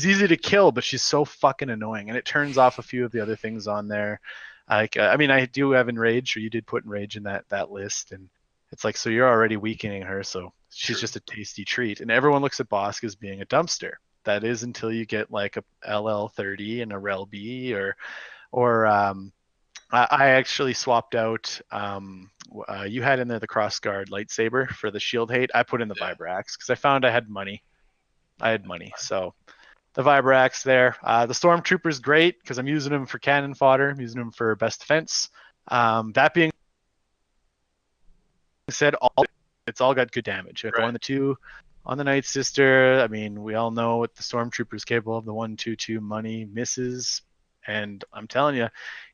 easy to kill, but she's so fucking annoying, and it turns off a few of the other things on there. I do have Enrage, or you did put Enrage in that list, and it's like, so you're already weakening her, so she's just a tasty treat. And everyone looks at Bosk as being a dumpster. That is until you get like a LL30 and a Rel B, or I actually swapped out. You had in there the Crossguard lightsaber for the shield hate. I put in the Vibrax because I found I had money. So the Vibrax there. The Stormtrooper's great because I'm using him for cannon fodder. I'm using him for best defense. That being said, it's all got good damage. Right. The 1, the 2. on the Night Sister. I mean, we all know what the Stormtrooper's capable of. The 1/2/2 money misses, and I'm telling you,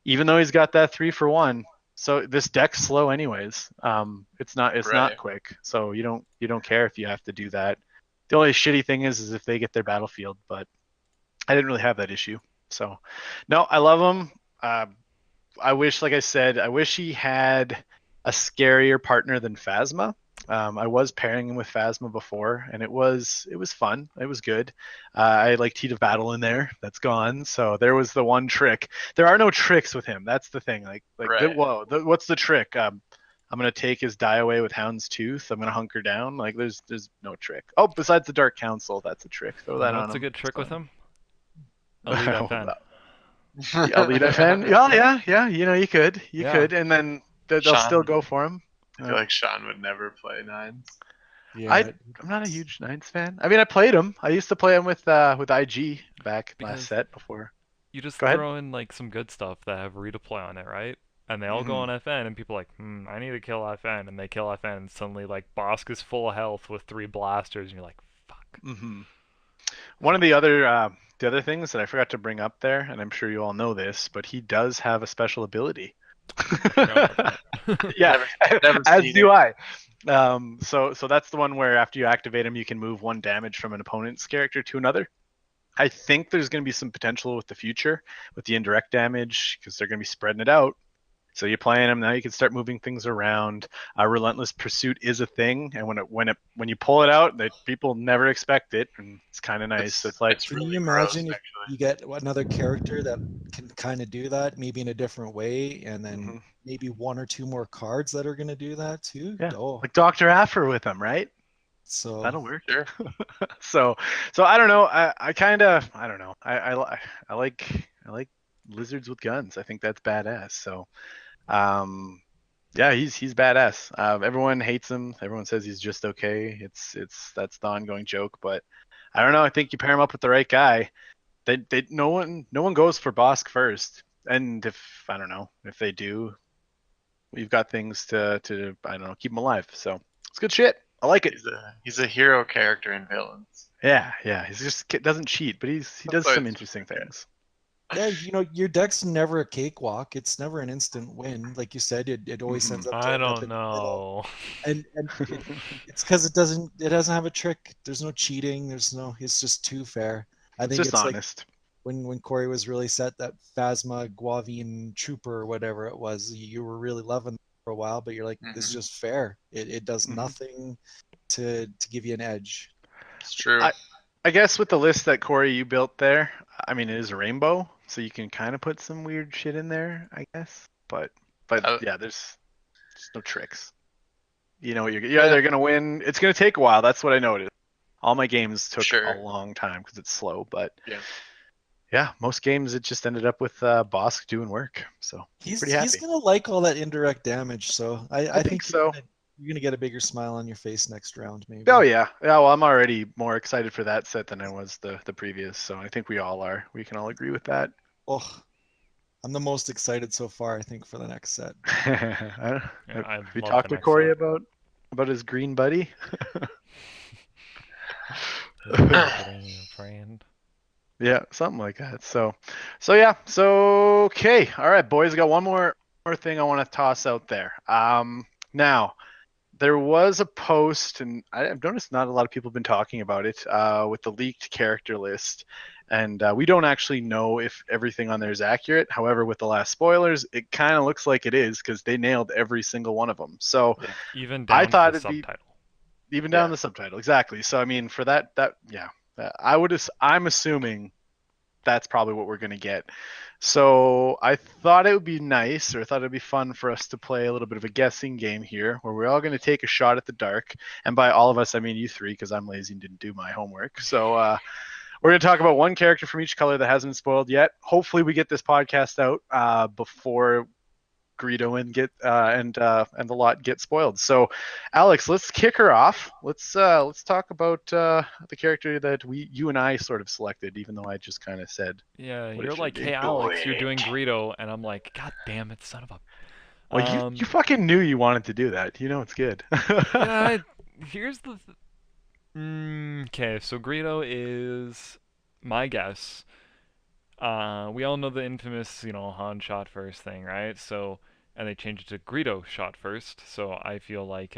even though he's got that 3-for-1, so this deck's slow anyways. It's not Right. quick, so you don't care if you have to do that. The only shitty thing is if they get their battlefield, but I didn't really have that issue. So, no, I love him. I wish, like I said, I wish he had a scarier partner than Phasma. I was pairing him with Phasma before, and it was fun. It was good. I liked Heat of Battle in there. That's gone. So there was the one trick. There are no tricks with him. That's the thing. Right. What's the trick? I'm gonna take his die away with Hound's Tooth. I'm gonna hunker down. Like there's no trick. Oh, besides the Dark Council, that's a trick. Throw that on What's him. a good trick with So- him? Elite FN. Yeah, lead FN. Yeah. You could, Yeah. and then they'll Shawn. still go for him. I feel like Shawn would never play 9s. Yeah, I'm not a huge Nines fan. I mean, I played him. I used to play him with IG back Because last set before. you just Go ahead. throw in like some good stuff that have redeploy on it, right? And they all go Mhm. on FN, and people are like, I need to kill FN, and they kill FN, and suddenly like Bosk is full of health with 3 blasters, and you're like, fuck. Mm-hmm. One of the other things that I forgot to bring up there, and I'm sure you all know this, but he does have a special ability. Yeah, Never as seen do it. I. So that's the one where after you activate him, you can move 1 damage from an opponent's character to another. I think there's going to be some potential with the future with the indirect damage because they're going to be spreading it out. So you're playing them now. You can start moving things around. Relentless Pursuit is a thing, and when you pull it out, people never expect it, and it's kind of nice. It's like, can really you gross, imagine if actually. you get another character that can kind of do that, maybe in a different way, and then Mhm. maybe 1 or 2 more cards that are going to do that too? yeah, Oh, like Dr. Aphra with them, right? so That'll work. Sure. So I don't know. I kind of I don't know. I like lizards with guns. I think that's badass. So yeah, he's badass. Everyone hates him. Everyone says he's just okay. That's the ongoing joke. But I don't know. I think you pair him up with the right guy. No one goes for Bosk first. And if I don't know if they do, we've got things to I don't know keep him alive. So it's good shit. I like it. He's a hero character in villains. Yeah. He's just doesn't cheat, but he does why some it's- interesting things. yeah, your deck's never a cakewalk. It's never an instant win. Like you said, it always Mhm. ends up to I end up don't in the middle. know. And it's because it doesn't have a trick. There's no cheating. It's just too fair. I It's think just it's like honest. when Corey was really set that Phasma Guavian Trooper or whatever it was, you were really loving for a while, but you're like, this is Mhm. just fair. It does Mhm. nothing to give you an edge. It's true. I guess with the list that Corey you built there, I mean it is a rainbow, so you can kind of put some weird shit in there, I guess. But yeah, there's no tricks. You know what you're Yeah. either gonna win. It's gonna take a while. That's what I noticed. All my games took Sure. a long time because it's slow, but Yeah. most games it just ended up with Bosk doing work. So He's pretty happy. gonna like all that indirect damage, so I think so. you're gonna get a bigger smile on your face next round, maybe. Oh yeah. Well, I'm already more excited for that set than I was the previous. So I think we all are. We can all agree with that. Oh, I'm the most excited so far, I think, for the next set. I Have we love talked the to next Corey set. about his green buddy? Friend. Yeah, something like that. So yeah. So okay. All right, boys. I got one more thing I want to toss out there. Now there was a post, and I've noticed not a lot of people have been talking about it. With the leaked character list, and we don't actually know if everything on there is accurate. However, with the last spoilers, it kind of looks like it is because they nailed every single one of them. So Even down I thought to the it'd be subtitle. even down the subtitle, exactly. So I mean, for that yeah, I'm assuming that's probably what we're gonna get. So I thought it would be nice, or I thought it'd be fun for us to play a little bit of a guessing game here, where we're all gonna take a shot at the dark. And by all of us, I mean you three, because I'm lazy and didn't do my homework. So we're gonna talk about one character from each color that hasn't been spoiled yet. Hopefully, we get this podcast out before Greedo and the lot get spoiled. So, Alex, let's kick her off. Let's talk about the character that you and I sort of selected, even though I just kind of said. Yeah, what it you're should like, be. hey Alex, you're doing Greedo, and I'm like, god damn it, son of a. Well, you fucking knew you wanted to do that. You know it's good. Yeah, here's the. Okay, so Greedo is my guess. We all know the infamous, Han shot first thing, right? So, and they changed it to Greedo shot first. So I feel like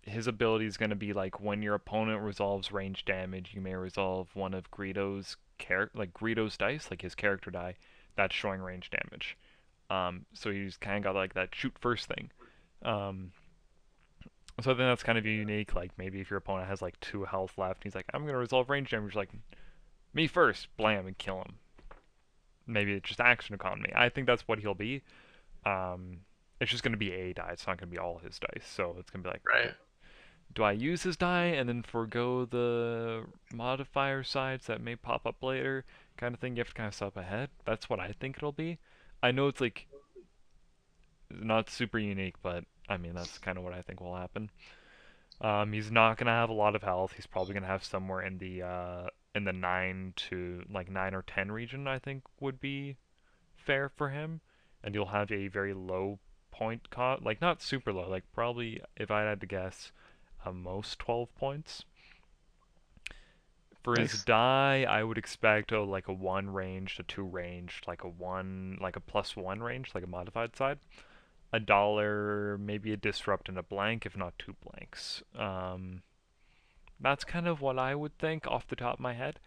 his ability is gonna be like when your opponent resolves range damage, you may resolve one of Greedo's dice, like his character die, that's showing range damage. So he's kind of got like that shoot first thing. Um, so I think that's kind of unique. Like maybe if your opponent has like 2 health left, he's like, I'm gonna resolve range damage. Like me first, blam, and kill him. Maybe it's just action economy. I think that's what he'll be. Um, it's just gonna be a die. It's not gonna be all his dice. So it's gonna be like, Right. do I use his die and then forego the modifier sides that may pop up later? Kind of thing. You have to kind of step ahead. That's what I think it'll be. I know it's like not super unique, but I mean that's kind of what I think will happen. He's not gonna have a lot of health. He's probably gonna have somewhere in the 9 or 10 region. I think would be fair for him, and you'll have a very low point cost, like not super low, like probably if I had to guess, most 12 points. For his Nice. die, I would expect like a 1 range to 2 range, like a 1, like a +1 range, like a modified side. $1, maybe a disrupt and a blank, if not 2 blanks. That's kind of what I would think off the top of my head,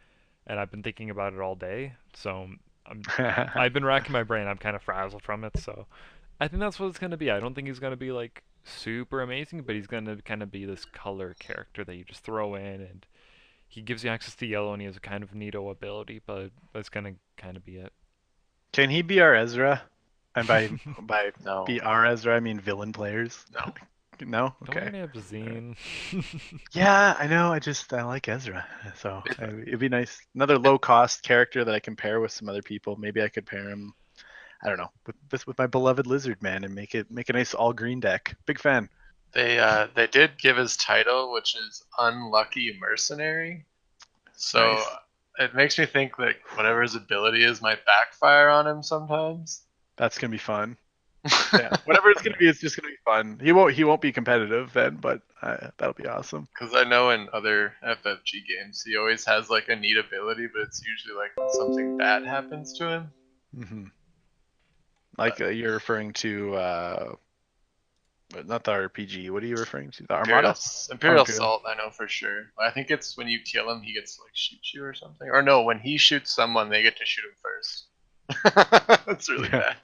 and I've been thinking about it all day. So I've been racking my brain. I'm kind of frazzled from it. So I think that's what it's gonna be. I don't think he's gonna be like super amazing, but he's gonna kind of be this color character that you just throw in, and he gives you access to yellow, and he has a kind of neato ability, but that's gonna kind of be it. Can he be our Ezra? And by No. be our Ezra, I mean villain players. No. No? Don't Okay. we have Zine? Yeah, I know. I like Ezra, so it'd be nice. Another low cost character that I can pair with some other people. Maybe I could pair him. I don't know with my beloved Lizard Man and make a nice all green deck. Big fan. They did give his title, which is Unlucky Mercenary. So Nice. it makes me think that whatever his ability is might backfire on him sometimes. That's gonna be fun. Yeah, whatever it's gonna be, it's just gonna be fun. He won't be competitive then, but that'll be awesome. Because I know in other FFG games he always has like a neat ability, but it's usually like when something bad happens to him. Mm-hmm. Like you're referring to not the RPG. What are you referring to? The Armada? Imperial Imperial. Assault, I know for sure. I think it's when you kill him, he gets to like shoot you or something. Or no, when he shoots someone, they get to shoot him first. That's really bad.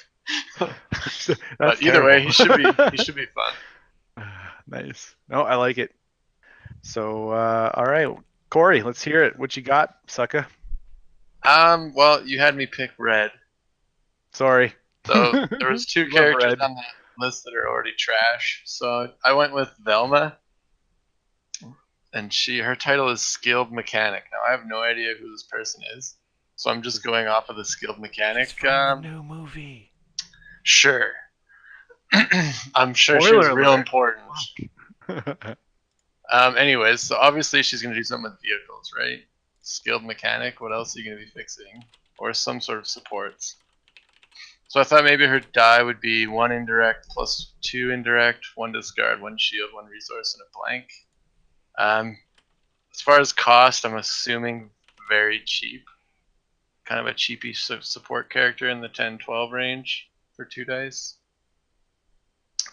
But either way, he should be fun. Nice. No, I like it. So, all right, Corey, let's hear it. What you got, sucker? Well, you had me pick red. Sorry. So there was 2 Love characters red. on the list that are already trash. So I went with Velma, and her title is Skilled Mechanic. Now I have no idea who this person is, so I'm just going off of the Skilled Mechanic. It's from the new movie. Sure. I'm sure Spoiler she's real alert. important. Anyways, so obviously she's gonna do something with vehicles, right? Skilled Mechanic. What else are you gonna be fixing? Or some sort of supports. So I thought maybe her die would be 1 indirect plus 2 indirect, 1 discard, 1 shield, 1 resource, and a blank. As far as cost, I'm assuming very cheap. Kind of a cheapy support character in the 10-12 range for 2 dice.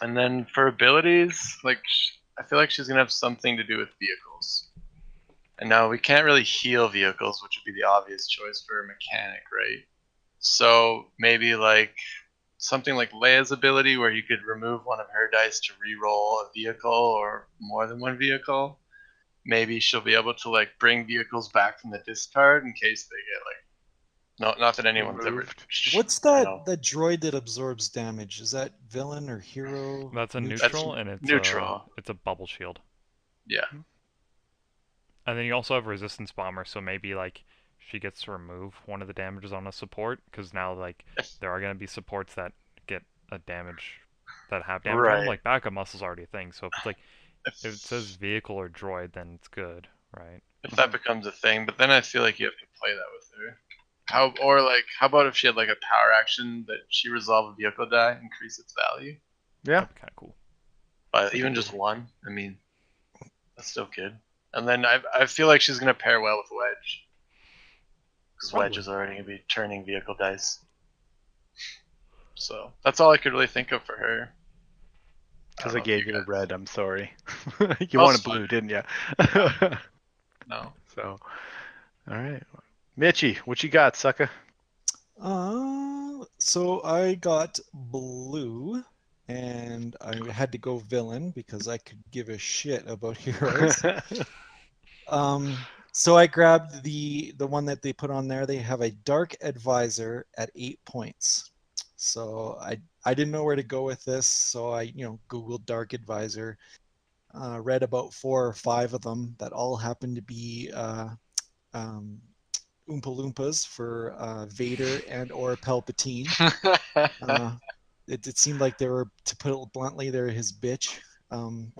And then for abilities, like I feel like she's gonna have something to do with vehicles. And now we can't really heal vehicles, which would be the obvious choice for a mechanic, right? So maybe like something like Leia's ability where you could remove one of her dice to re-roll a vehicle or more than 1 vehicle. Maybe she'll be able to like bring vehicles back from the discard in case they get like not that anyone's Removed. ever. What's that droid that absorbs damage? Is that villain or hero? That's a neutral, and it's neutral. It's a bubble shield. Yeah. And then you also have resistance bomber, so maybe like she gets to remove one of the damages on a support, because now like there are gonna be supports that get a damage that have damage on them. Like backup muscle's already a thing, so if it's like if it says vehicle or droid, then it's good, right? If that becomes a thing, but then I feel like you have to play that with her. How about if she had like a power action that she resolve a vehicle die, increase its value? Yeah. That'd be kind of cool. But even just 1, I mean. That's still good. And then I feel like she's gonna pair well with Wedge. Because Wedge Probably. is already gonna be turning vehicle dice. So that's all I could really think of for her. Because don't I know if gave you the guys- red, I'm sorry. You Oh, wanted it's fine. blue, didn't you? No. So, all right. Mitchie, what you got, sucker? So I got blue, and I had to go villain because I could give a shit about heroes. So I grabbed the one that they put on there. They have a Dark Advisor at 8 points. So I didn't know where to go with this, so I Googled Dark Advisor, read about 4 or 5 of them that all happen to be um, Oompa Loompas for Vader and or Palpatine. It seemed like they were, to put it bluntly, they're his bitch.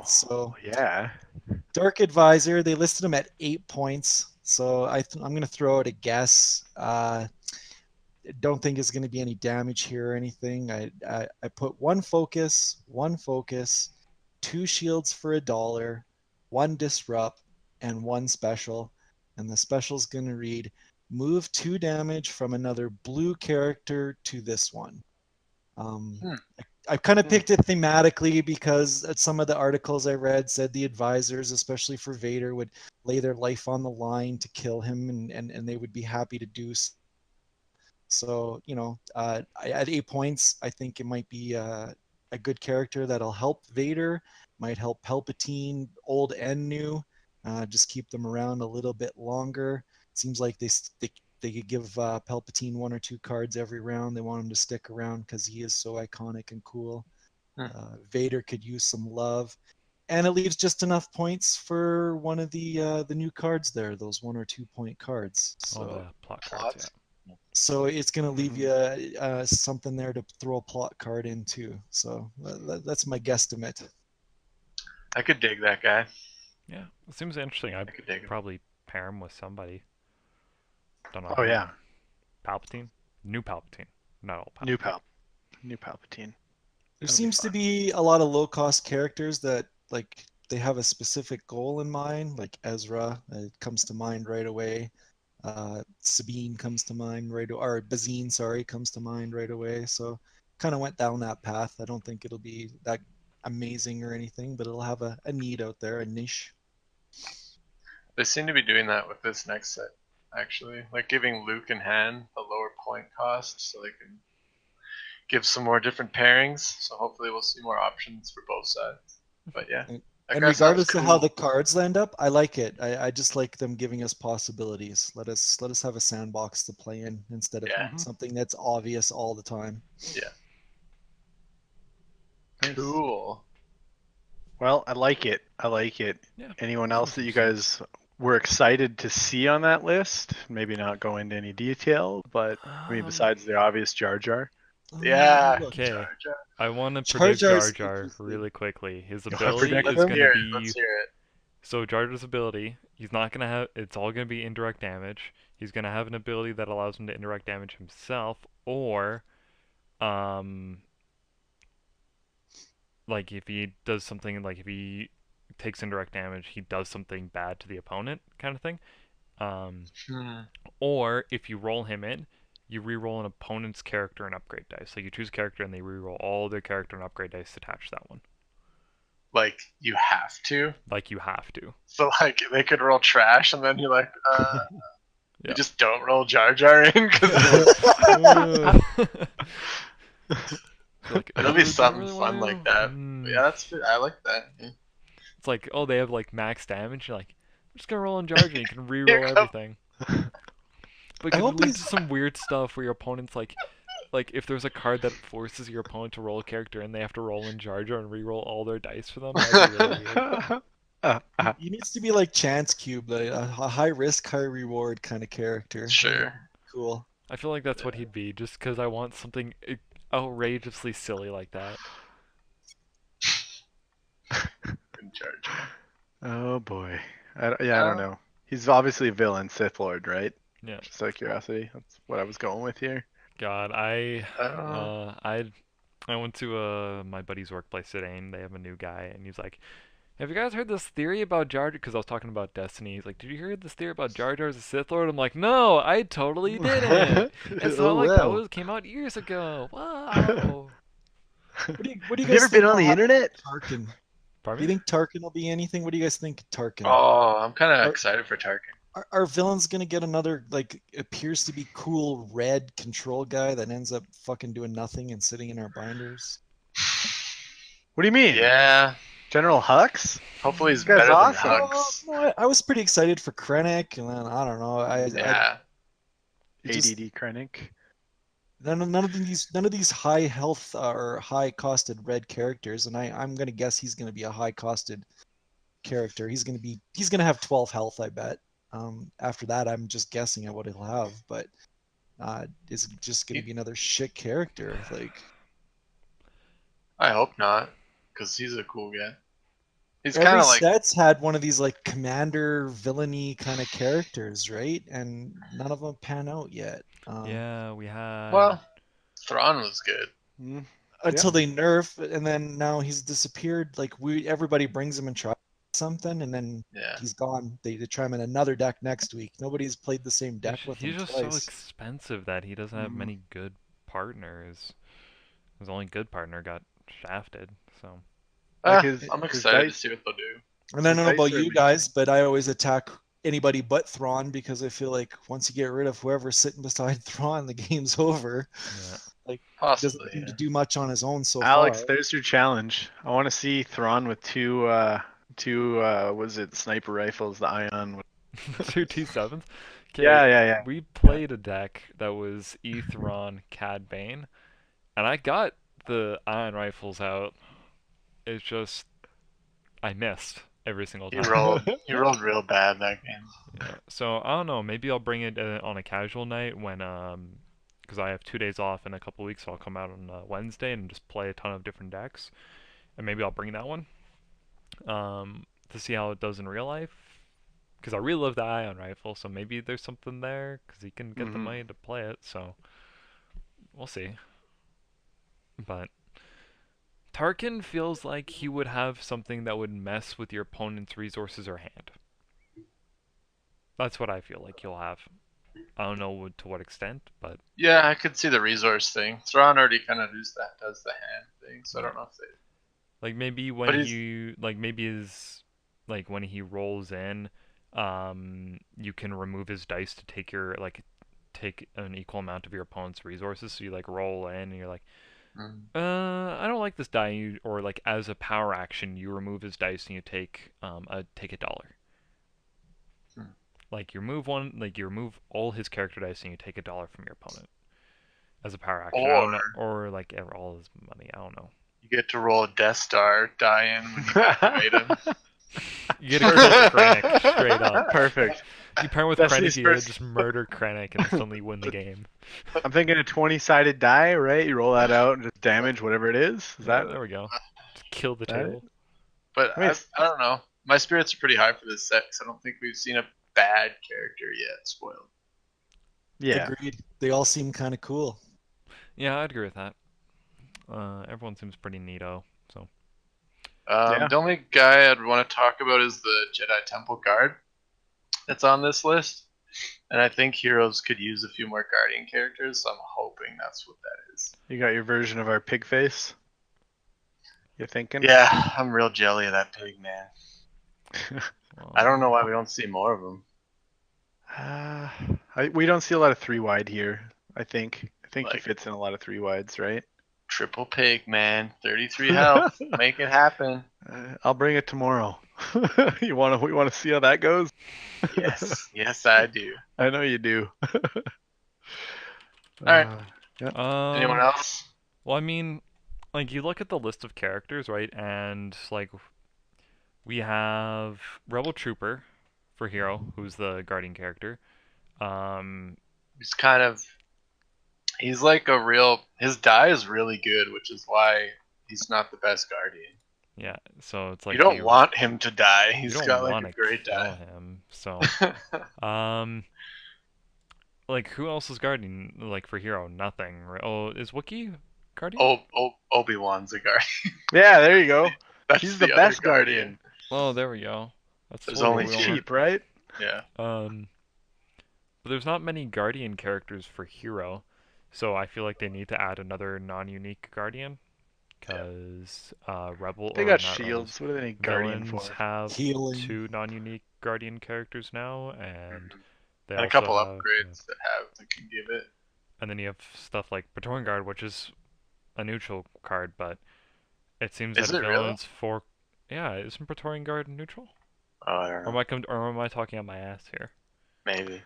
So Yeah. Dark Advisor, they listed him at 8 points. So I'm going to throw out a guess. Don't think it's going to be any damage here or anything. I put one focus, 2 shields for $1, 1 disrupt, and 1 special. And the special is going to read: move 2 damage from another blue character to this one. I kind of picked it thematically because some of the articles I read said the advisors, especially for Vader, would lay their life on the line to kill him, and they would be happy to do so. So, at 8 points, I think it might be a good character that'll help Vader, might help Palpatine, old and new, just keep them around a little bit longer. It seems like they could give Palpatine 1 or 2 cards every round. They want him to stick around because he is so iconic and cool. Vader could use some love. And it leaves just enough points for one of the new cards there, those 1 or 2 point cards. So, the plot cards, yeah. So it's going to leave you something there to throw a plot card into. So that's my guesstimate. I could dig that guy. Yeah, it seems interesting. I'd could dig him. probably pair him with somebody. Don't know. Oh, yeah. Palpatine? New Palpatine. Not old Palpatine. New Palpatine. There seems to be a lot of low-cost characters that, like, they have a specific goal in mind, like Ezra comes to mind right away. Sabine comes to mind right away, or Bazine, sorry, comes to mind right away. So kind of went down that path. I don't think it'll be that amazing or anything, but it'll have a need out there, a niche. They seem to be doing that with this next set, actually. Like giving Luke and Han a lower point cost so they can give some more different pairings. So hopefully we'll see more options for both sides. But yeah. And regardless of how the cards land up, I like it. I just like them giving us possibilities. Let us have a sandbox to play in instead of something that's obvious all the time. Yeah. Nice. Cool. Well, I like it. Yeah. Anyone else that you guys were excited to see on that list? Maybe not go into any detail, but I mean, besides the obvious Jar Jar. Yeah. Look, Okay. Jar Jar. I want to Jar predict Jar Jar's Jar interesting. really quickly. His wanna ability predict is him? going to be... Let's hear it. So Jar Jar's ability, he's not going to have... It's all going to be indirect damage. He's going to have an ability that allows him to indirect damage himself, or... like if he does something, like if he takes indirect damage, he does something bad to the opponent, kind of thing. Or if you roll him in, you re-roll an opponent's character and upgrade dice. So you choose a character and they re-roll all their character and upgrade dice attached to that one. Like you have to. Like you have to. So like they could roll trash and then you're like, Yeah. you just don't roll Jar Jar in because Like, it'll do be I something really fun wanna? like that. But yeah, I like that. Yeah. It's like, oh, they have like max damage. You're like, I'm just gonna roll on Jar Jar. You can re-roll Here comes- everything. But it could lead to some weird stuff where your opponent's like if there's a card that forces your opponent to roll a character and they have to roll in Jar Jar and re-roll all their dice for them, that'd be really weird. He needs to be like Chance Cube, like a high risk, high reward kind of character. Sure. Cool. I feel like that's what he'd be, just because I want something outrageously silly like that. In Jar Jar. Oh boy. I don't know. He's obviously a villain, Sith Lord, right? Yeah. Just out of curiosity, that's what I was going with here. God, I went to my buddy's workplace today, and they have a new guy, and he's like, Have you guys heard this theory about Jar Jar? Because I was talking about Destiny. He's like, did you hear this theory about Jar Jar as a Sith Lord? I'm like, no, I totally didn't. It's not Oh like that well. came out years ago. Wow. What do you Have you guys ever think been on will the happen internet? to Tarkin? Do Pardon you me? think Tarkin will be anything? What do you guys think of Tarkin? Oh, I'm kind of Are- excited for Tarkin. Are villains gonna get another like appears to be cool red control guy that ends up fucking doing nothing and sitting in our binders? What do you mean? Yeah. General Hux? Hopefully he's This guy's better than awesome. Hux. No, I was pretty excited for Krennic, and then I don't know. Yeah. It just, ADD Krennic. none of these high health or high costed red characters, and I'm gonna guess he's gonna be a high costed character. He's gonna have 12 health, I bet. After that, I'm just guessing at what he'll have, but is it just gonna be another shit character? Like I hope not, because he's a cool guy. He's every kind of like set's had one of these like commander villainy kind of characters, right? And none of them pan out yet. Yeah, we had. well, Thrawn was good. Hmm. Until they nerf, and then now he's disappeared. Like everybody brings him and tries something, and then Yeah. he's gone. They try him in another deck next week. Nobody's played the same deck with He's him just so twice. expensive that he doesn't have many good partners. His only good partner got shafted, so. Like his- I'm his excited to dice- see what they'll do. And I don't know Dice about are you guys, but I always attack anybody but Thrawn because I feel like once you get rid of whoever's sitting beside Thrawn, the game's over. Yeah. He Possibly. doesn't seem Yeah. to do much on his own so Alex, far. there's your challenge. I want to see Thrawn with two was it sniper rifles, the ion. Two T7s? Yeah. We played a deck that was Ethron, Cad Bane, and I got the iron rifles out. It's just I missed every single He time. rolled real bad that game. Yeah. So I don't know. Maybe I'll bring it on a casual night when because I have 2 days off in a couple weeks, so I'll come out on Wednesday and just play a ton of different decks, and maybe I'll bring that one to see how it does in real life. Because I really love the ion rifle, so maybe there's something there because he can get the money to play it. So we'll see. But Tarkin feels like he would have something that would mess with your opponent's resources or hand. That's what I feel like he'll have. I don't know to what extent, but Yeah, I could see the resource thing. Thrawn already kind of does the hand thing, so I don't know if they. like maybe But when he's- you like when he rolls in, you can remove his dice to take take an equal amount of your opponent's resources. So you like roll in and you're like, I don't like this die, or like as a power action, you remove his dice and you take take $1. Like you remove all his character dice and you take $1 from your opponent as a power action. I don't know, or like all his money. I don't know. You get to roll a Death Star die-in when you activate him. You get to kill Krennic straight up. Perfect. You pair with Destiny's Krennic, you gotta first- just murder Krennic and instantly win the game. I'm thinking a 20-sided die, right? You roll that out and just damage whatever it is. Is that There we go. Just kill the that table. But I mean, I don't know. My spirits are pretty high for this set, 'cause I don't think we've seen a bad character yet spoiled. yeah? Agreed. They all seem kind of cool. Yeah, I'd agree with that. Everyone seems pretty neato. So Yeah. The only guy I'd want to talk about is the Jedi Temple Guard that's on this list. And I think Heroes could use a few more Guardian characters, so I'm hoping that's what that is. You got your version of our pig face. You thinking? Yeah, I'm real jelly of that pig, man. well, I don't know why we don't see more of them. We don't see a lot of 3-wide here. I think he Like- fits in a lot of 3-wides, right? Triple pig, man. 33 health. Make it happen. I'll bring it tomorrow. We want to see how that goes. Yes. Yes, I do. I know you do. All right. Anyone else? Well, I mean, like you look at the list of characters, right? And like we have Rebel Trooper for hero, who's the guardian character. He's kind of. He's like a real. His die is really good, which is why he's not the best Guardian. Yeah, so it's like You don't want him to die. you He's don't got like wanna a great kill die. him. So like who else is guardian like for hero? Nothing. Right? Oh, is Wookiee guardian? Obi-Wan's a Guardian. Yeah, there you go. That's He's the other best Guardian. Oh, there we go. That's There's totally only what we two. want. Cheap, right? Yeah. But there's not many Guardian characters for Hero, so I feel like they need to add another non-unique Guardian, because Rebel They or got not Rebels, shields. What do they need Guardian villains for? have Healing. 2 non-unique Guardian characters now, and Mhm. they And a also couple have, upgrades that can give it. and then you have stuff like Praetorian Guard, which is a neutral card, but it seems Is that it really? villains for, yeah, isn't Praetorian Guard neutral? Oh, I don't know. Or am I talking out my ass here? Maybe.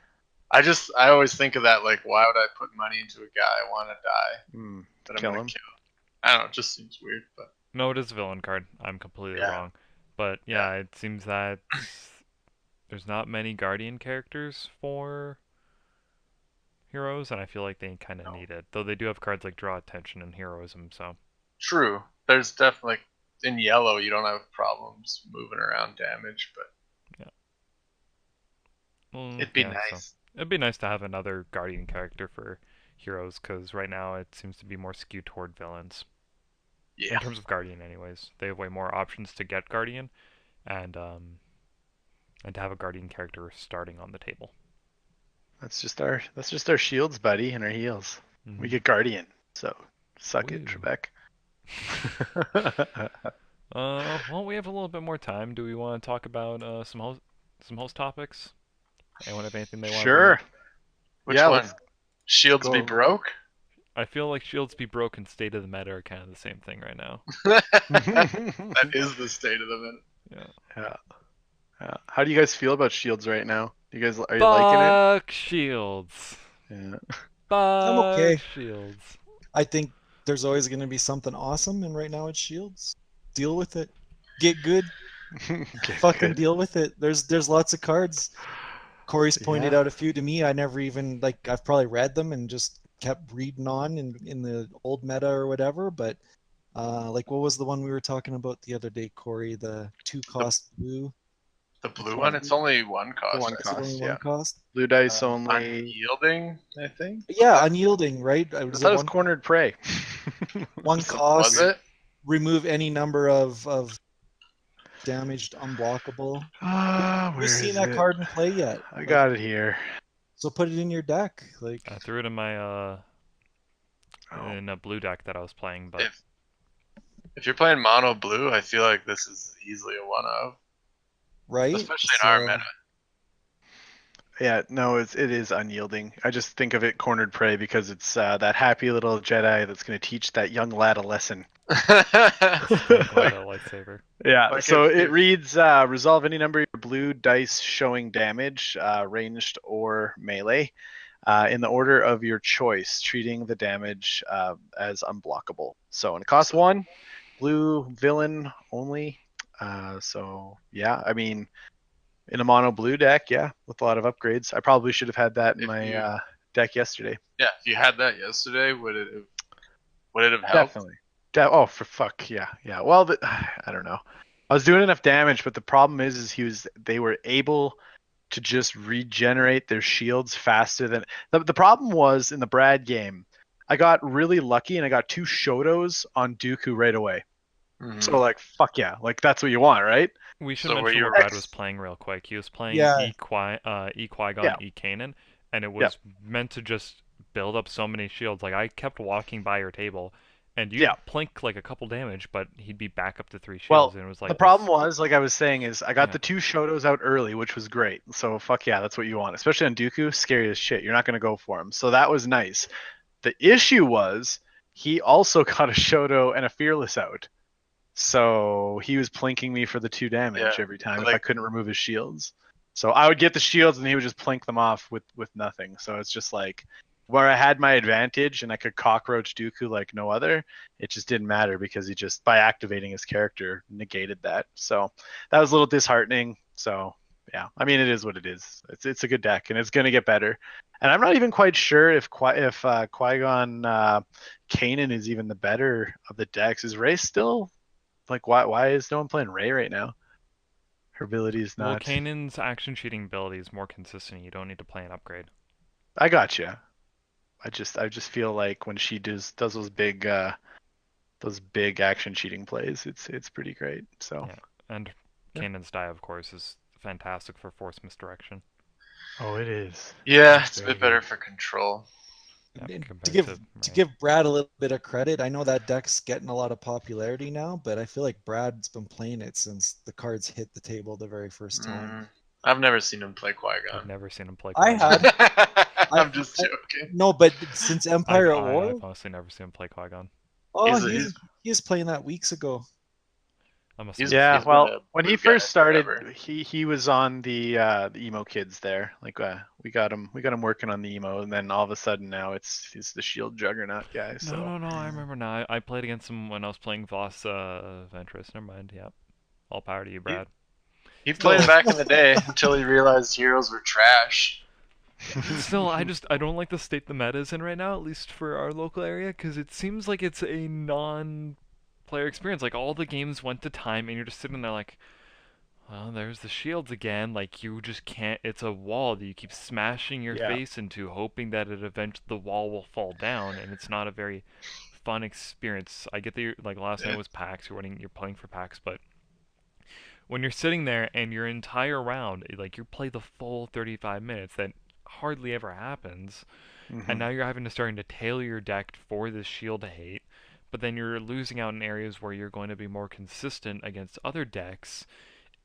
I always think of that like, why would I put money into a guy I want to die that I'm Kill gonna him. kill? I don't know. It just seems weird, but No, it is a villain card. I'm completely Yeah. wrong. But yeah, it seems that there's not many Guardian characters for Heroes, and I feel like they kind of No. need it. Though they do have cards like Draw Attention and Heroism, so. true. There's definitely in yellow you don't have problems moving around damage, but it'd be Yeah, so nice. it'd be nice to have another Guardian character for Heroes, because right now it seems to be more skewed toward villains. Yeah. In terms of Guardian, anyways. They have way more options to get Guardian, and to have a Guardian character starting on the table. That's just our shields, buddy, and our heals. We get Guardian, so suck it, Woo. Trebek. Well, we have a little bit more time. Do we want to talk about some host topics? Anyone have anything they want to bring Sure. up? Which Yeah, one? let's Shields be go. broke? I feel like Shields Be Broke and State of the Meta are kind of the same thing right now. That is the state of the minute. Yeah. Yeah. How do you guys feel about shields right now? Are you liking it? Fuck Shields. Yeah. I'm okay. Fuck Shields. I think there's always going to be something awesome, and right now it's Shields. Deal with it. Get good. Fucking Good. deal with it. There's lots of cards. Corey's pointed Yeah. out a few to me. I never even I've probably read them and just kept reading on in the old meta or whatever. But what was the one we were talking about the other day, Corey? The 2-cost blue. The blue one, it's only one cost. One right? Is it only cost, one yeah. cost? Blue dice only. Unyielding, I think. Yeah, unyielding, right? I Was thought it it was cornered prey. one Was cost? it? Remove any number of damaged unblockable. Where We've seen is that it? card in play yet. I got it here. So put it in your deck. I threw it in my in a blue deck that I was playing, but If you're playing mono blue, I feel like this is easily a one of, right? especially in our So- meta. Yeah, no, it is unyielding. I just think of it cornered prey because it's that happy little Jedi that's going to teach that young lad a lesson. like a lightsaber. Yeah, Like so if- it reads resolve any number of your blue dice showing damage, ranged or melee, in the order of your choice, treating the damage as unblockable. So, and it costs 1, blue villain only. So, yeah, I mean, in a mono blue deck, yeah, with a lot of upgrades. I probably should have had that in If my you- deck yesterday. Yeah, if you had that yesterday, would it have helped? Definitely. Oh, for fuck, yeah. Well, I don't know. I was doing enough damage, but the problem is they were able to just regenerate their shields faster than the problem was in the Brad game. I got really lucky and I got 2 Shotos on Dooku right away. Mhm. So fuck yeah, that's what you want, right? We should So were mention you what Brad X? was playing real quick. He was playing Yeah. E Qui-Gon, Yeah. E Kanan, and it was meant to just build up so many shields. Like I kept walking by your table, and you plink like a couple damage, but he'd be back up to 3 shields, Well, and it was like the problem was, like I was saying, is I got Yeah. the 2 Shotos out early, which was great. So fuck yeah, that's what you want. Especially on Dooku, scary as shit. You're not gonna go for him. So that was nice. The issue was he also got a Shoto and a Fearless out. So he was plinking me for the 2 damage every time if I couldn't remove his shields. So I would get the shields and he would just plink them off with nothing. So it's just where I had my advantage and I could cockroach Dooku like no other, it just didn't matter because he just, by activating his character, negated that. So that was a little disheartening. So yeah, I mean, it is what it is. It's a good deck and it's going to get better. And I'm not even quite sure if Qui-Gon Kanan is even the better of the decks. Is Rey still why is no one playing Rey right now? Her ability is not. Well, Kanan's action cheating ability is more consistent. You don't need to play an upgrade. I gotcha. I just feel like when she does those big action cheating plays, it's pretty great. So Yeah. And Kanan's die, of course, is fantastic for force misdirection. Oh, it is. Yeah, it's a very bit better good. for control. Yeah, And compared to Right. give Brad a little bit of credit, I know that deck's getting a lot of popularity now, but I feel like Brad's been playing it since the cards hit the table the very first time. I've never seen him play I've Qui-Gon. never seen him play I Qui-Gon. had. I'm just joking. No, but since Empire at I've War, honestly never seen him play Qui-Gon. oh, He's he's playing that weeks ago. I must He's- have Yeah, missed he's it. been well, a when he blue first guy started, forever. he was on the emo kids there. Like we got him working on the emo, and then all of a sudden now he's the shield juggernaut guy. So No, I remember now. I played against him when I was playing Voss Ventress. Never mind, yeah. All power to you, Brad. He played back in the day until he realized heroes were trash. Still, I don't like the state the meta is in right now, at least for our local area, because it seems like it's a non-player experience. Like, all the games went to time, and you're just sitting there like, well, there's the shields again. Like, you just can't. It's a wall that you keep smashing your Yeah. face into, hoping that the wall will fall down, and it's not a very fun experience. I get that like last night was PAX. You're playing for PAX, but when you're sitting there and your entire round, like you play the full 35 minutes, that hardly ever happens, and now you're having to starting to tailor your deck for this shield hate, but then you're losing out in areas where you're going to be more consistent against other decks.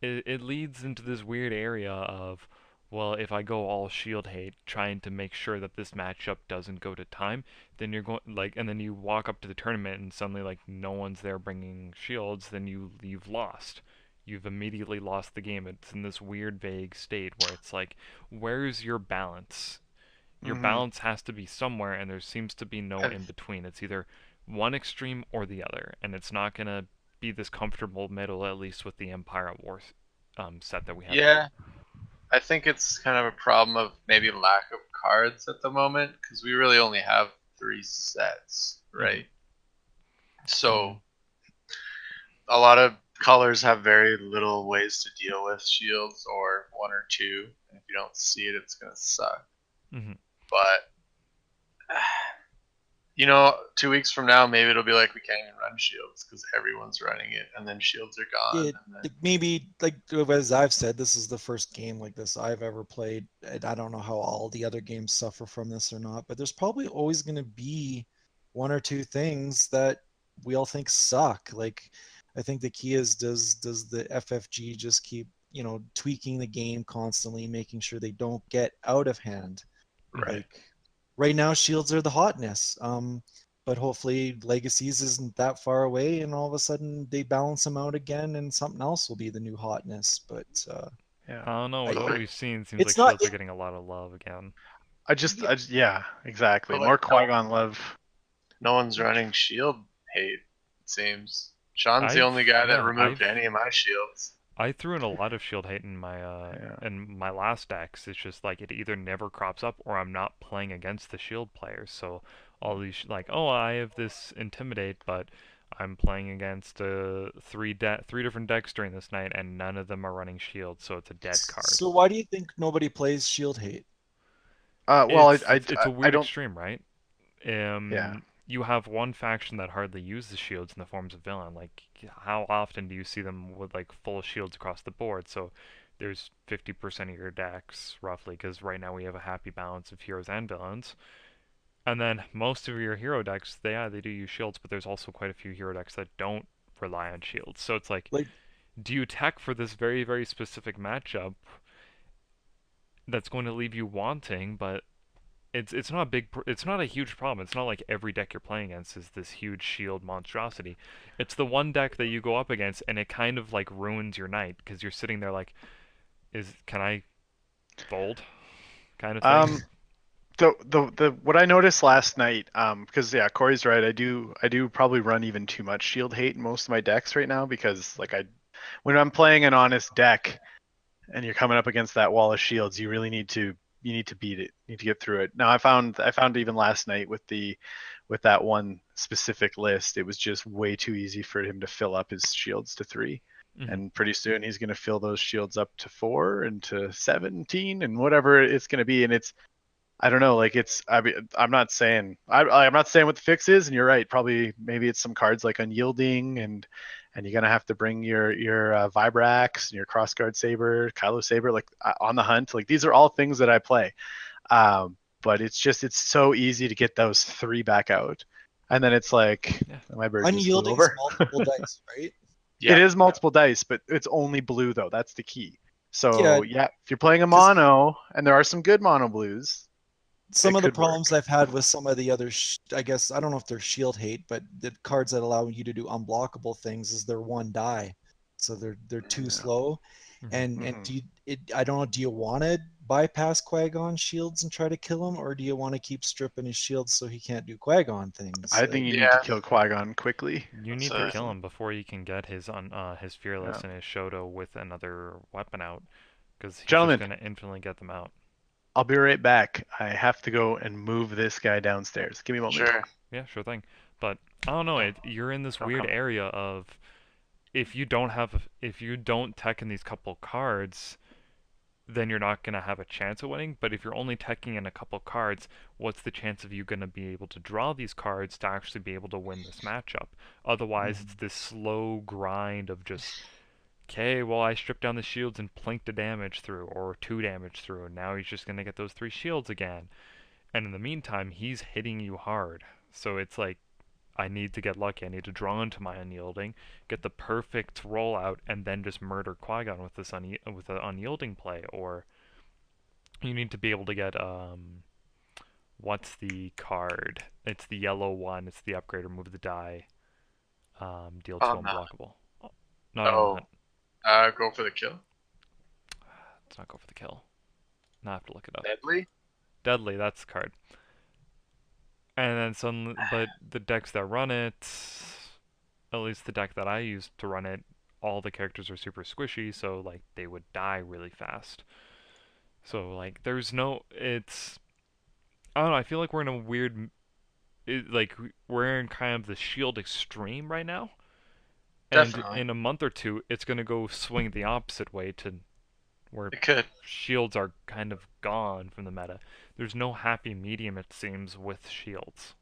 It leads into this weird area of, well, if I go all shield hate, trying to make sure that this matchup doesn't go to time, then you're going like, and then you walk up to the tournament and suddenly like no one's there bringing shields, then you've lost. You've immediately lost the game. It's in this weird, vague state where it's like, where's your balance? Your balance has to be somewhere, and there seems to be no in between. It's either one extreme or the other, and it's not gonna be this comfortable middle, at least with the Empire at War set that we have. Yeah, I think it's kind of a problem of maybe lack of cards at the moment because we really only have 3 sets, right? So a lot of colors have very little ways to deal with shields, or 1 or 2. And if you don't see it, it's gonna suck. But you know, 2 weeks from now, maybe it'll be like we can't even run shields because everyone's running it, and then shields are gone. Maybe, like as I've said, this is the first game like this I've ever played. And I don't know how all the other games suffer from this or not, but there's probably always going to be 1 or 2 things that we all think suck. Like, I think the key is does the FFG just keep tweaking the game constantly, making sure they don't get out of hand. Right. Like, right now, shields are the hotness. But hopefully Legacies isn't that far away, and all of a sudden they balance them out again, and something else will be the new hotness. But I don't know. With what we've seen, seems it's like not- shields are getting a lot of love again. yeah, exactly. But, like, More Qui-Gon love. No one's running shield hate, it seems. Sean's the I've- only guy that yeah, removed I've- any of my shields. I threw in a lot of shield hate in my last decks. It's just like it either never crops up or I'm not playing against the shield players. So all these like, oh, I have this intimidate, but I'm playing against three different decks during this night, and none of them are running shield, so it's a dead card. So why do you think nobody plays Shield Hate? Well, it's a weird I don't. extreme, right? Yeah. You have one faction that hardly uses shields in the forms of villain. Like, how often do you see them with like full shields across the board? So there's 50% of your decks roughly, because right now we have a happy balance of heroes and villains. And then most of your hero decks, they do use shields, but there's also quite a few hero decks that don't rely on shields. So it's like, do you tech for this very, very specific matchup that's going to leave you wanting, but it's not a huge problem. It's not like every deck you're playing against is this huge shield monstrosity. It's the one deck that you go up against and it kind of like ruins your night because you're sitting there like, can I fold kind of thing. The what I noticed last night, because yeah, Corey's right. I do probably run even too much shield hate in most of my decks right now because like when I'm playing an honest deck and you're coming up against that wall of shields, you really need to beat it. You need to get through it. Now I found even last night with that one specific list, it was just way too easy for him to fill up his shields to 3. And pretty soon he's going to fill those shields up to 4 and to 17 and whatever it's going to be. And it's, I don't know, like I'm not saying what the fix is, and you're right. Probably maybe it's some cards like Unyielding and and you're gonna have to bring your Vibrax, your Crossguard Saber, Kylo Saber, like on the hunt. Like these are all things that I play, but it's so easy to get those 3 back out, and then it's like my bird just flew Unyielding is over. multiple dice, right? It is multiple dice, but it's only blue though. That's the key. So Yeah, if you're playing a mono, and there are some good mono blues, some it of the could problems work. I've had with some of the other, I guess, I don't know if they're shield hate, but the cards that allow you to do unblockable things is they're 1 die. So they're too slow. And I don't know, do you want to bypass Qui-Gon shields and try to kill him, or do you want to keep stripping his shields so he can't do Qui-Gon things? I think you need to kill Qui-Gon quickly. You need to kill him before you can get his Fearless and his Shoto with another weapon out, because he's just going to infinitely get them out. I'll be right back. I have to go and move this guy downstairs. Give me a moment. Sure. Yeah, sure thing. But I don't know. You're in this weird area of if you don't tech in these couple cards, then you're not going to have a chance of winning. But if you're only teching in a couple cards, what's the chance of you going to be able to draw these cards to actually be able to win this matchup? Otherwise, it's this slow grind of just, okay, well, I stripped down the shields and plinked a damage through, or 2 damage through, and now he's just going to get those 3 shields again. And in the meantime, he's hitting you hard. So it's like, I need to get lucky. I need to draw into my unyielding, get the perfect rollout, and then just murder Qui-Gon with this with an unyielding play. Or you need to be able to get what's the card? It's the yellow one. It's the upgrade. Remove the die. Deal 2 unblockable. Go for the kill. Let's not go for the kill. Now I have to look it up. Deadly. That's the card. And then but the decks that run it, at least the deck that I used to run it, all the characters are super squishy, so like they would die really fast. So like I don't know, I feel like we're in a weird, we're in kind of the shield extreme right now. Definitely. And in a month or two, it's going to go swing the opposite way to where shields are kind of gone from the meta. There's no happy medium, it seems, with shields.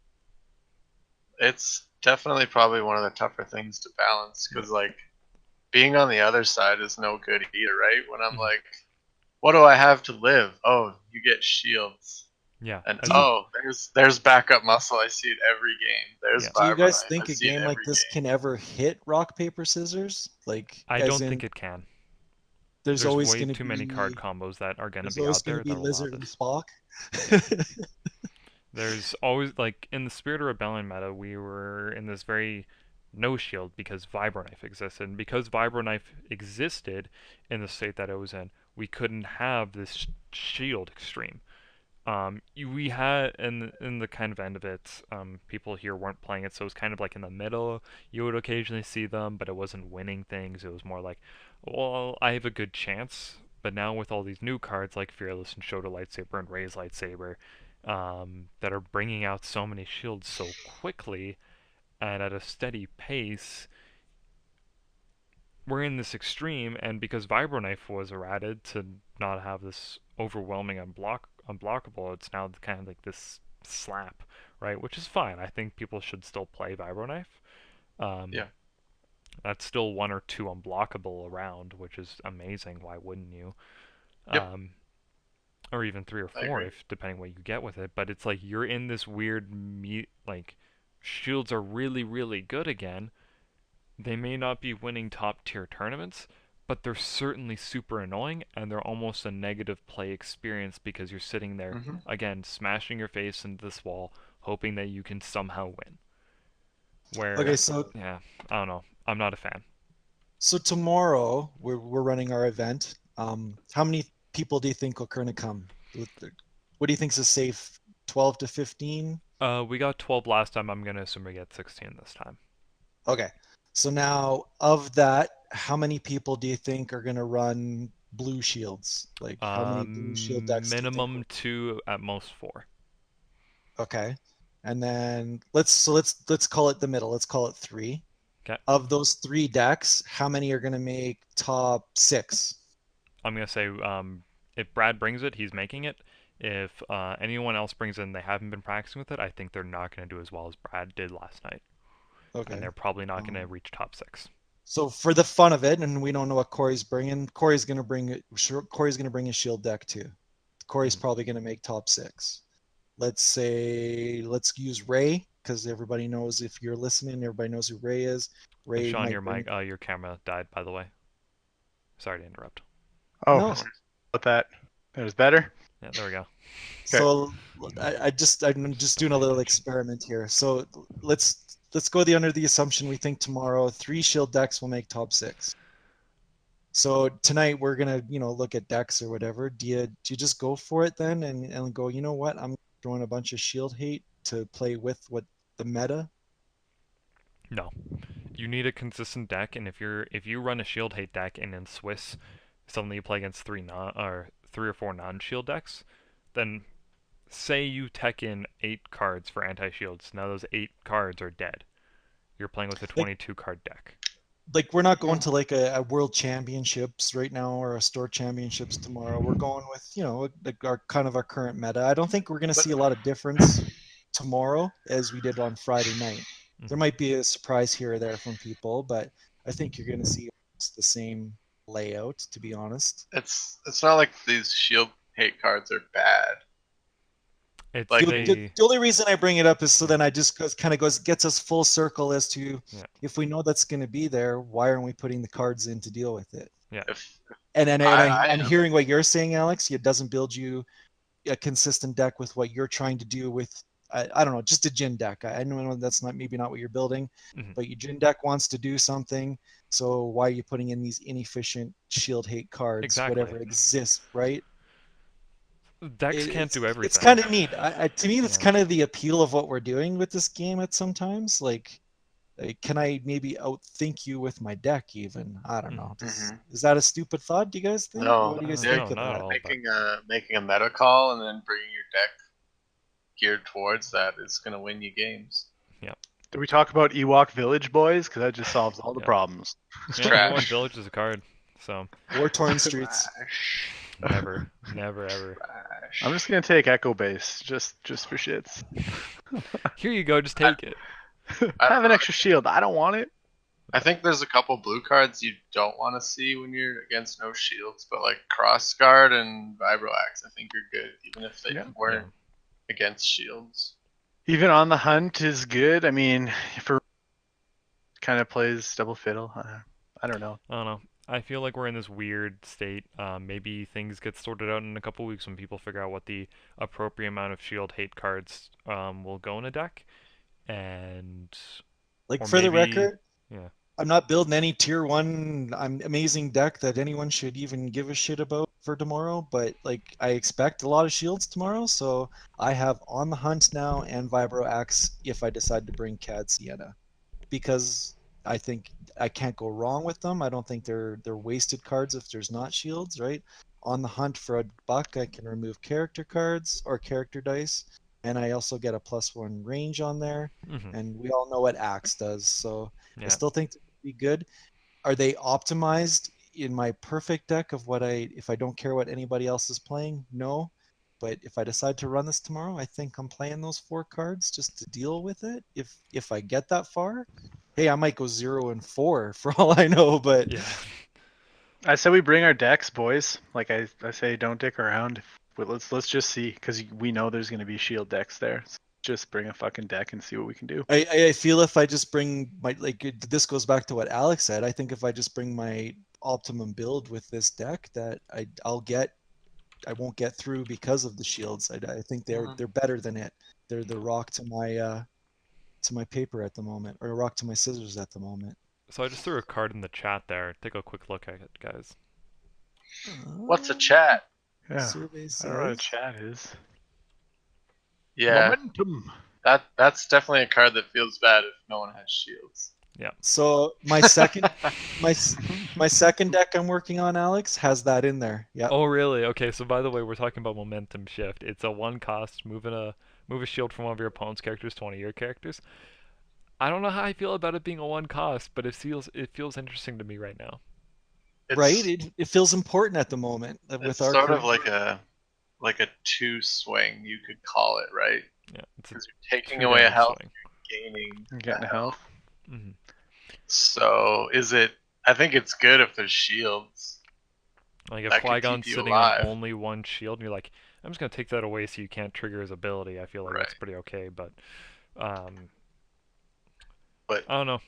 It's definitely probably one of the tougher things to balance, because like being on the other side is no good either, right? When I'm like, what do I have to live? Oh, you get shields. Yeah. And there's backup muscle. I see it every game. There's Do you guys think a game like this can ever hit rock, paper, scissors? Like, I don't think it can. There's always way going to too many card combos that are going to be always out there. Be Lizard and Spock. There's always, like, in the Spirit of Rebellion meta, we were in this very no shield because Vibroknife existed. And because Vibroknife existed in the state that it was in, we couldn't have this shield extreme. We had in the kind of end of it, people here weren't playing it, so it was kind of like in the middle. You would occasionally see them, but it wasn't winning things. It was more like, well, I have a good chance. But now with all these new cards like Fearless and Shoto Lightsaber and Ray's Lightsaber, that are bringing out so many shields so quickly and at a steady pace, we're in this extreme. And because Vibroknife was errated to not have this overwhelming unblockable, it's now kind of like this slap, right? Which is fine. I think people should still play Vibroknife. That's still 1 or 2 unblockable around, which is amazing. Why wouldn't you? Yep. Or even 3 or 4, if depending what you get with it. But it's like you're in this weird like shields are really, really good again. They may not be winning top tier tournaments, but they're certainly super annoying, and they're almost a negative play experience because you're sitting there, again, smashing your face into this wall, hoping that you can somehow win. Yeah, I don't know. I'm not a fan. So tomorrow, we're running our event. How many people do you think are going to come? What do you think is a safe 12 to 15? We got 12 last time. I'm going to assume we get 16 this time. Okay. So now, of that, how many people do you think are going to run blue shields? Like, how many blue shield decks? Minimum 2, at most 4. Okay. And then let's call it the middle. Let's call it 3. Okay. Of those 3 decks, how many are going to make top 6? I'm going to say if Brad brings it, he's making it. If anyone else brings it and they haven't been practicing with it, I think they're not going to do as well as Brad did last night. Okay. And they're probably not going to reach top 6. So for the fun of it, and we don't know what Corey's bringing. Corey's gonna bring a shield deck too. Corey's probably gonna make top 6. Let's use Ray, because everybody knows, if you're listening, everybody knows who Ray is. Hey, Ray Shawn, might bring. your camera died, by the way. Sorry to interrupt. Oh, No. about that. That was better. Yeah, there we go. So I'm just doing a little experiment here. So let's go under the assumption we think tomorrow 3 shield decks will make top 6. So tonight we're gonna look at decks or whatever. Do you just go for it then and go, you know what, I'm throwing a bunch of shield hate to play with what the meta? No, you need a consistent deck, and if you run a shield hate deck and in Swiss suddenly you play against 3 or 4 non-shield decks, then say you tech in 8 cards for anti-shields. Now those 8 cards are dead. You're playing with a 22 card deck. Like, we're not going to like a world championships right now or a store championships tomorrow. We're going with our current meta. I don't think we're going to see a lot of difference tomorrow as we did on Friday night. There might be a surprise here or there from people, but I think you're going to see the same layout, to be honest. It's not like these shield hate cards are bad. It's Like, The only reason I bring it up is so then I just gets us full circle as to, if we know that's going to be there, why aren't we putting the cards in to deal with it? Yeah. I'm hearing what you're saying, Alex. It doesn't build you a consistent deck with what you're trying to do with, I don't know, just a Jin deck. I know that's maybe not what you're building, but your Jin deck wants to do something. So why are you putting in these inefficient shield hate cards? Exactly. Whatever exists, right? Decks can't do everything. It's kind of neat. To me, that's kind of the appeal of what we're doing with this game at sometimes. Like, can I maybe outthink you with my deck even? I don't know. Is that a stupid thought, do you guys think? No, What do you guys no, think of not at that? all. Making a meta call and then bringing your deck geared towards that is going to win you games. Did we talk about Ewok Village, boys? Because that just solves all the problems. Yeah, Ewok Village is a card, so War-torn streets. never, ever. I'm just gonna take Echo Base, just for shits. Here you go, just take it. I have an extra shield. I don't want it. I think there's a couple blue cards you don't want to see when you're against no shields, but like Crossguard and Vibroaxe, I think are good, even if they weren't against shields. Even on the hunt is good. I mean, for kind of plays double fiddle. I don't know. I don't know. I feel like we're in this weird state. Maybe things get sorted out in a couple weeks when people figure out what the appropriate amount of shield hate cards will go in a deck. And For the record, yeah, I'm not building any tier 1 amazing deck that anyone should even give a shit about for tomorrow, but I expect a lot of shields tomorrow, so I have On the Hunt now and Vibroaxe if I decide to bring Cad Sienna, because I think I can't go wrong with them. I don't think they're wasted cards if there's not shields, right? On the Hunt for $1, I can remove character cards or character dice, and I also get a +1 range on there, and we all know what Axe does, so I still think they'd be good. Are they optimized in my perfect deck of if I don't care what anybody else is playing? No. But if I decide to run this tomorrow, I think I'm playing those 4 cards just to deal with it. If I get that far, hey, I might go 0-4 for all I know. But I say we bring our decks, boys. Like I say, don't dick around. Let's just see, because we know there's going to be shield decks there. So just bring a fucking deck and see what we can do. I feel if I just bring this goes back to what Alex said. I think if I just bring my optimum build with this deck, that I won't get through because of the shields. I think they're better than it. They're the rock to my paper at the moment, or a rock to my scissors at the moment. So I just threw a card in the chat there. Take a quick look at it, guys. What's a chat? Yeah, Survey says. I don't know what a chat is. Yeah, Momentum. that's definitely a card that feels bad if no one has shields. Yeah. So my second my second deck I'm working on, Alex, has that in there. Yeah. Oh really? Okay. So by the way, we're talking about momentum shift. It's a 1 cost. Move a shield from one of your opponent's characters to one of your characters. I don't know how I feel about it being a 1 cost, but it feels interesting to me right now. Right? It feels important at the moment with our sort of like a 2 swing, you could call it, right? Yeah. Because you're taking away a health, you're gaining You're getting a health. So is it? I think it's good if there's shields. Like if That could Qui-Gon's keep you sitting alive. on only one shield, and you're like, I'm just gonna take that away so you can't trigger his ability. I feel like that's Right. pretty okay, but But I don't know.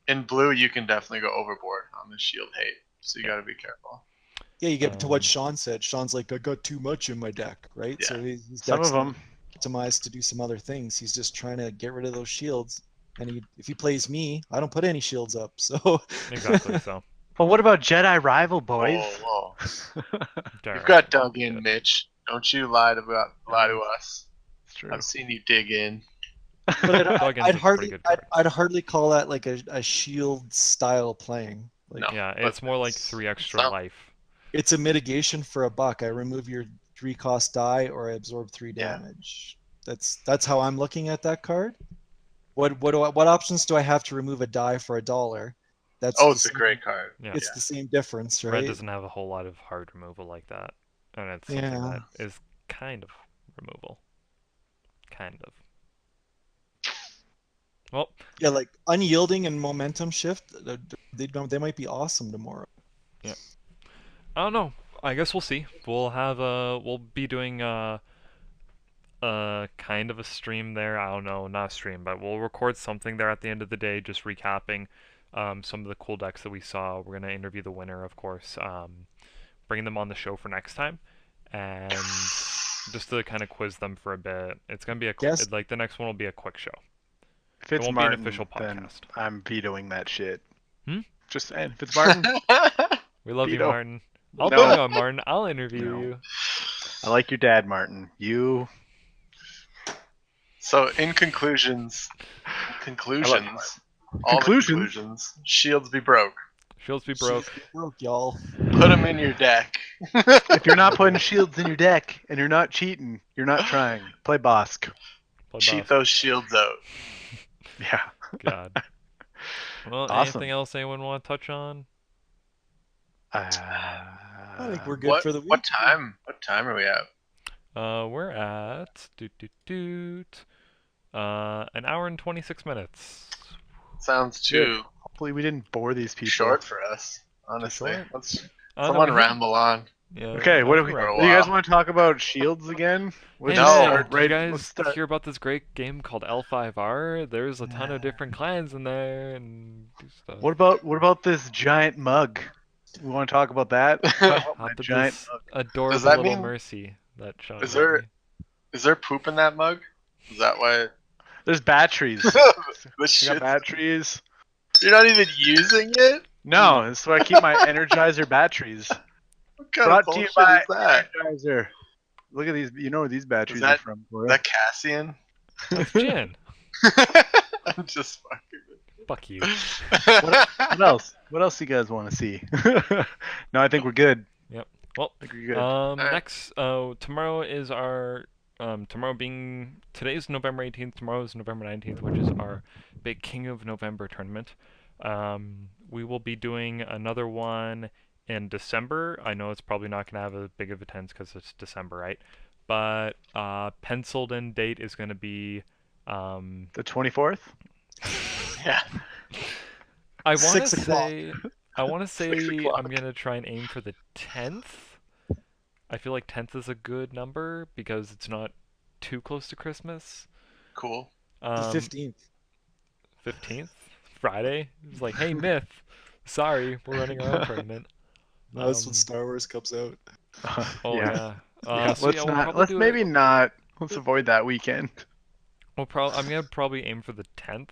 in blue, you can definitely go overboard on the shield hate, so you got to be careful. Yeah, you get to what Shawn said. Shawn's like, I got too much in my deck, right? Yeah. So his Some deck's of them. optimized to do some other things. He's just trying to get rid of those shields. And if he plays me, I don't put any shields up. So Exactly. So But what about Jedi Rival, boys? Whoa. Darn. You've got dug in, Mitch. Don't you lie to us. It's true. I've seen you dig in. but Duggan's I'd a pretty hardly good card. I'd hardly call that like a shield style playing. Like No. Yeah, but it's more like it's- 3 extra some- life. it's a mitigation for a buck. I remove your 3 cost die or I absorb 3 Yeah. damage. That's how I'm looking at that card. What options do I have to remove a die for $1? That's Oh, the it's a same- great card. Yeah. It's the same difference, Red right? doesn't have a whole lot of hard removal like that, and it's something Yeah. that is kind of removal. Kind of. Well, Yeah, like unyielding and momentum shift. They might be awesome tomorrow. I don't know. I guess we'll see. We'll be doing kind of a stream there. I don't know, not a stream, but we'll record something there at the end of the day, just recapping some of the cool decks that we saw. We're gonna interview the winner, of course, bring them on the show for next time, and just to kind of quiz them for a bit. It's gonna be Yes. like the next one will be a quick show. If it's won't be an Martin, official then podcast. I'm vetoing that shit. Hmm? Just saying, if it's Martin, We love you, Veto. Martin. I'll No. bring you on, Martin. I'll interview No. you. I like your dad, Martin. You. So in conclusions, all the conclusions, shields be broke. Shields be broke. Broke, y'all. Put them in your deck. If you're not putting shields in your deck and you're not cheating, you're not trying. Play Bosk. Play Cheat boss. those shields out. Yeah. God. Well, Awesome. anything else anyone want to touch on? I think we're good What for the week. what time? What time are we at? We're at an hour and 26 minutes. Sounds too Hopefully we didn't bore these people. short for us. Honestly, short? let's No, someone we- ramble on. Yeah, Okay, what do we? do for a Do you guys while. want to talk about shields again? Hey, No. man, did right. you Let's guys start. hear about this great game called L5R? There's a ton of different clans in there and stuff. What about this giant mug? We want to talk about that? Talk about How my about giant this mug. adorable that little mean- Mercy that Shawn Is got there- me? Is there poop in that mug? Is that why? There's batteries. This We got shit. batteries. You're not even using it. No, this is where I keep my Energizer batteries. What kind Brought of to you bullshit by is that? Energizer. Look at these. You know where these batteries that- are from. Cora. Is that Cassian? That's Jin. I'm just Fuck you. fucking. What else? What else do you guys want to see? No, I think we're good. Yep. Well, I think we're good. next, tomorrow is our, today's November 18th, tomorrow is November 19th, which is our big King of November tournament. We will be doing another one in December. I know it's probably not going to have a big of attendance because it's December, right? But, penciled in date is going to be, The 24th. Yeah. I want to 6 o'clock. say, I want to say 6 o'clock. I'm gonna try and aim for the 10th. I feel like 10th is a good number because it's not too close to Christmas. Cool. The 15th. 15th, Friday. It's like, hey, Myth, sorry, we're running our own tournament. No, that's when Um, Star Wars comes out. Oh yeah. yeah. Yeah, So let's yeah, we'll not. probably Let's do maybe it. not. Let's avoid that weekend. I'm gonna probably aim for the 10th.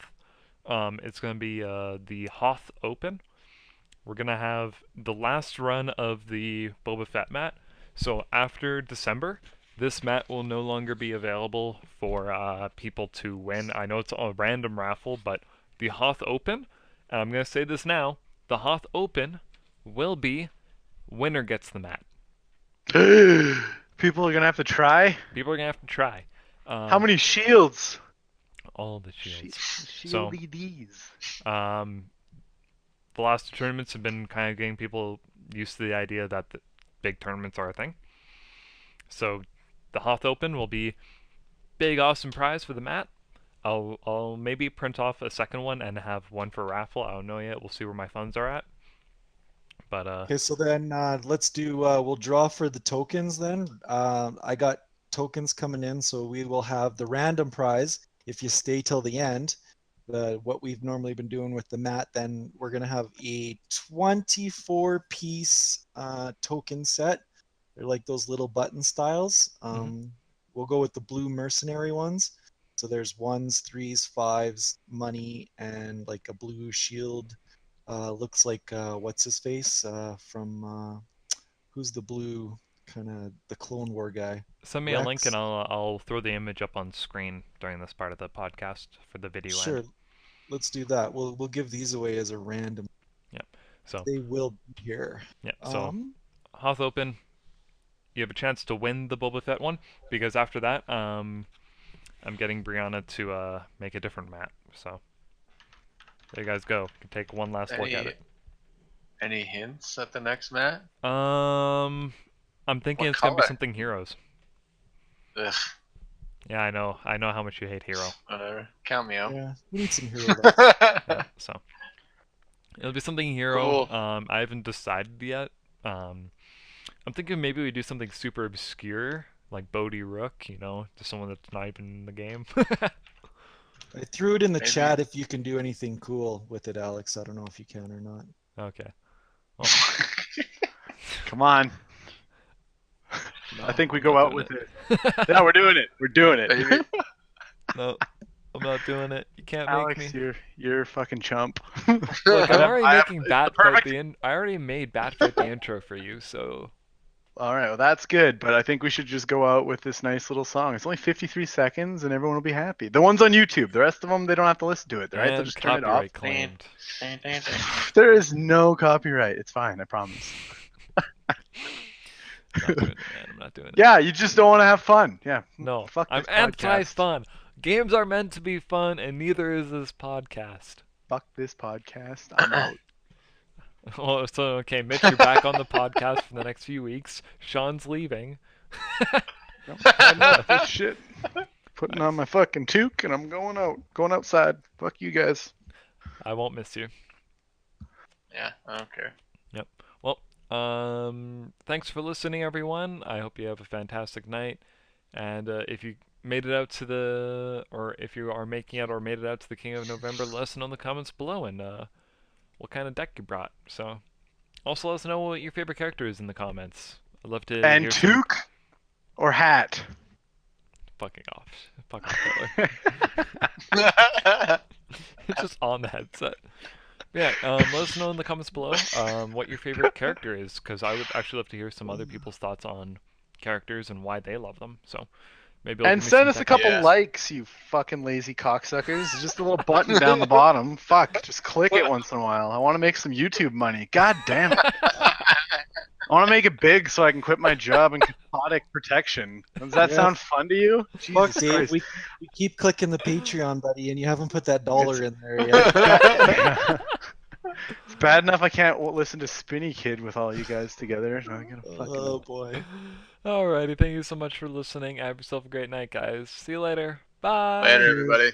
It's gonna be the Hoth Open. We're gonna have the last run of the Boba Fett mat. So after December, this mat will no longer be available for people to win. I know it's a random raffle, but the Hoth Open, and I'm gonna say this now, the Hoth Open will be winner gets the mat. People are gonna have to try. People are gonna have to try. How many shields? All the shields. Shieldy D's. The last two tournaments have been kind of getting people used to the idea that the big tournaments are a thing. So the Hoth Open will be big, awesome prize for the mat. I'll maybe print off a second one and have one for raffle. I don't know yet. We'll see where my funds are at. But Okay, so then let's do. We'll draw for the tokens then. I got tokens coming in, so we will have the random prize if you stay till the end. What we've normally been doing with the mat, then we're gonna have a 24-piece token set. They're like those little button styles. We'll go with the blue mercenary ones. So there's ones, threes, fives, money, and like a blue shield. Looks like what's his face from who's the blue kind of the Clone War guy? send me a link and Rex? I'll throw the image up on screen during this part of the podcast for the video Sure, end. let's do that. We'll give these away as a random. Yep. So They will be here. yeah. So Hoth open. You have a chance to win the Boba Fett one because after that, I'm getting Brianna to make a different mat. So there you guys go. You can take one last look at it. Any hints at the next mat? I'm thinking What it's gonna be color? something Heroes. Ugh, Yeah, I know how much you hate Hero. whatever. Count me out. Yeah, we need some hero left. Yeah, so it'll be something Hero. Cool. I haven't decided yet. I'm thinking maybe we do something super obscure, like Bodhi Rook, just someone that's not even in the game. I threw it in the Maybe. chat if you can do anything cool with it, Alex. I don't know if you can or not. Okay. Come on. No, I think we I'm go not out doing with it. Yeah, we're doing it. We're doing it. Maybe. No, I'm not doing it. You can't Alex, make me. you're a fucking chump. Look, I'm already making it's Bat the Fight perfect- I already made Bat Fight the intro for you, so All right, well that's good, but I think we should just go out with this nice little song. It's only 53 seconds, and everyone will be happy. The ones on YouTube, the rest of them, they don't have to listen to it, right? They'll and just turn it off. copyright claimed. There is no copyright. It's fine, I promise. I'm not doing it, man. I'm not doing it. Yeah, you just don't want to have fun. Yeah. No, Fuck I'm this podcast. anti-fun. Games are meant to be fun, and neither is this podcast. Fuck this podcast. I'm out. Oh, so okay, Mitch, you're back on the podcast for the next few weeks. Shawn's leaving. Nope, I'm done with this shit. Putting on my fucking toque, and I'm going outside. Fuck you guys. I won't miss you. Yeah, I don't care. Yep. Well, thanks for listening, everyone. I hope you have a fantastic night. And if you made it out to if you are making it or made it out to the King of November, let us know in the comments below and what kind of deck you brought. So, also let us know what your favorite character is in the comments. I'd love to And hear some... toque or hat? Fucking off. Fuck off, Hitler. It's just on the headset. Yeah, let us know in the comments below what your favorite character is, because I would actually love to hear some other people's thoughts on characters and why they love them. So maybe And send us a couple likes, you fucking lazy cocksuckers. It's just a little button down the bottom. Fuck, just click it once in a while. I want to make some YouTube money. God damn it. I want to make it big so I can quit my job in cathodic protection. Does that sound fun to you? Fuck, Jesus Dave, Christ. we keep clicking the Patreon, buddy, and you haven't put that dollar in there yet. It's bad enough I can't listen to Spinny Kid with all you guys together. I gotta fucking... Oh boy. Alrighty, thank you so much for listening. Have yourself a great night, guys. See you later. Bye. Later, everybody.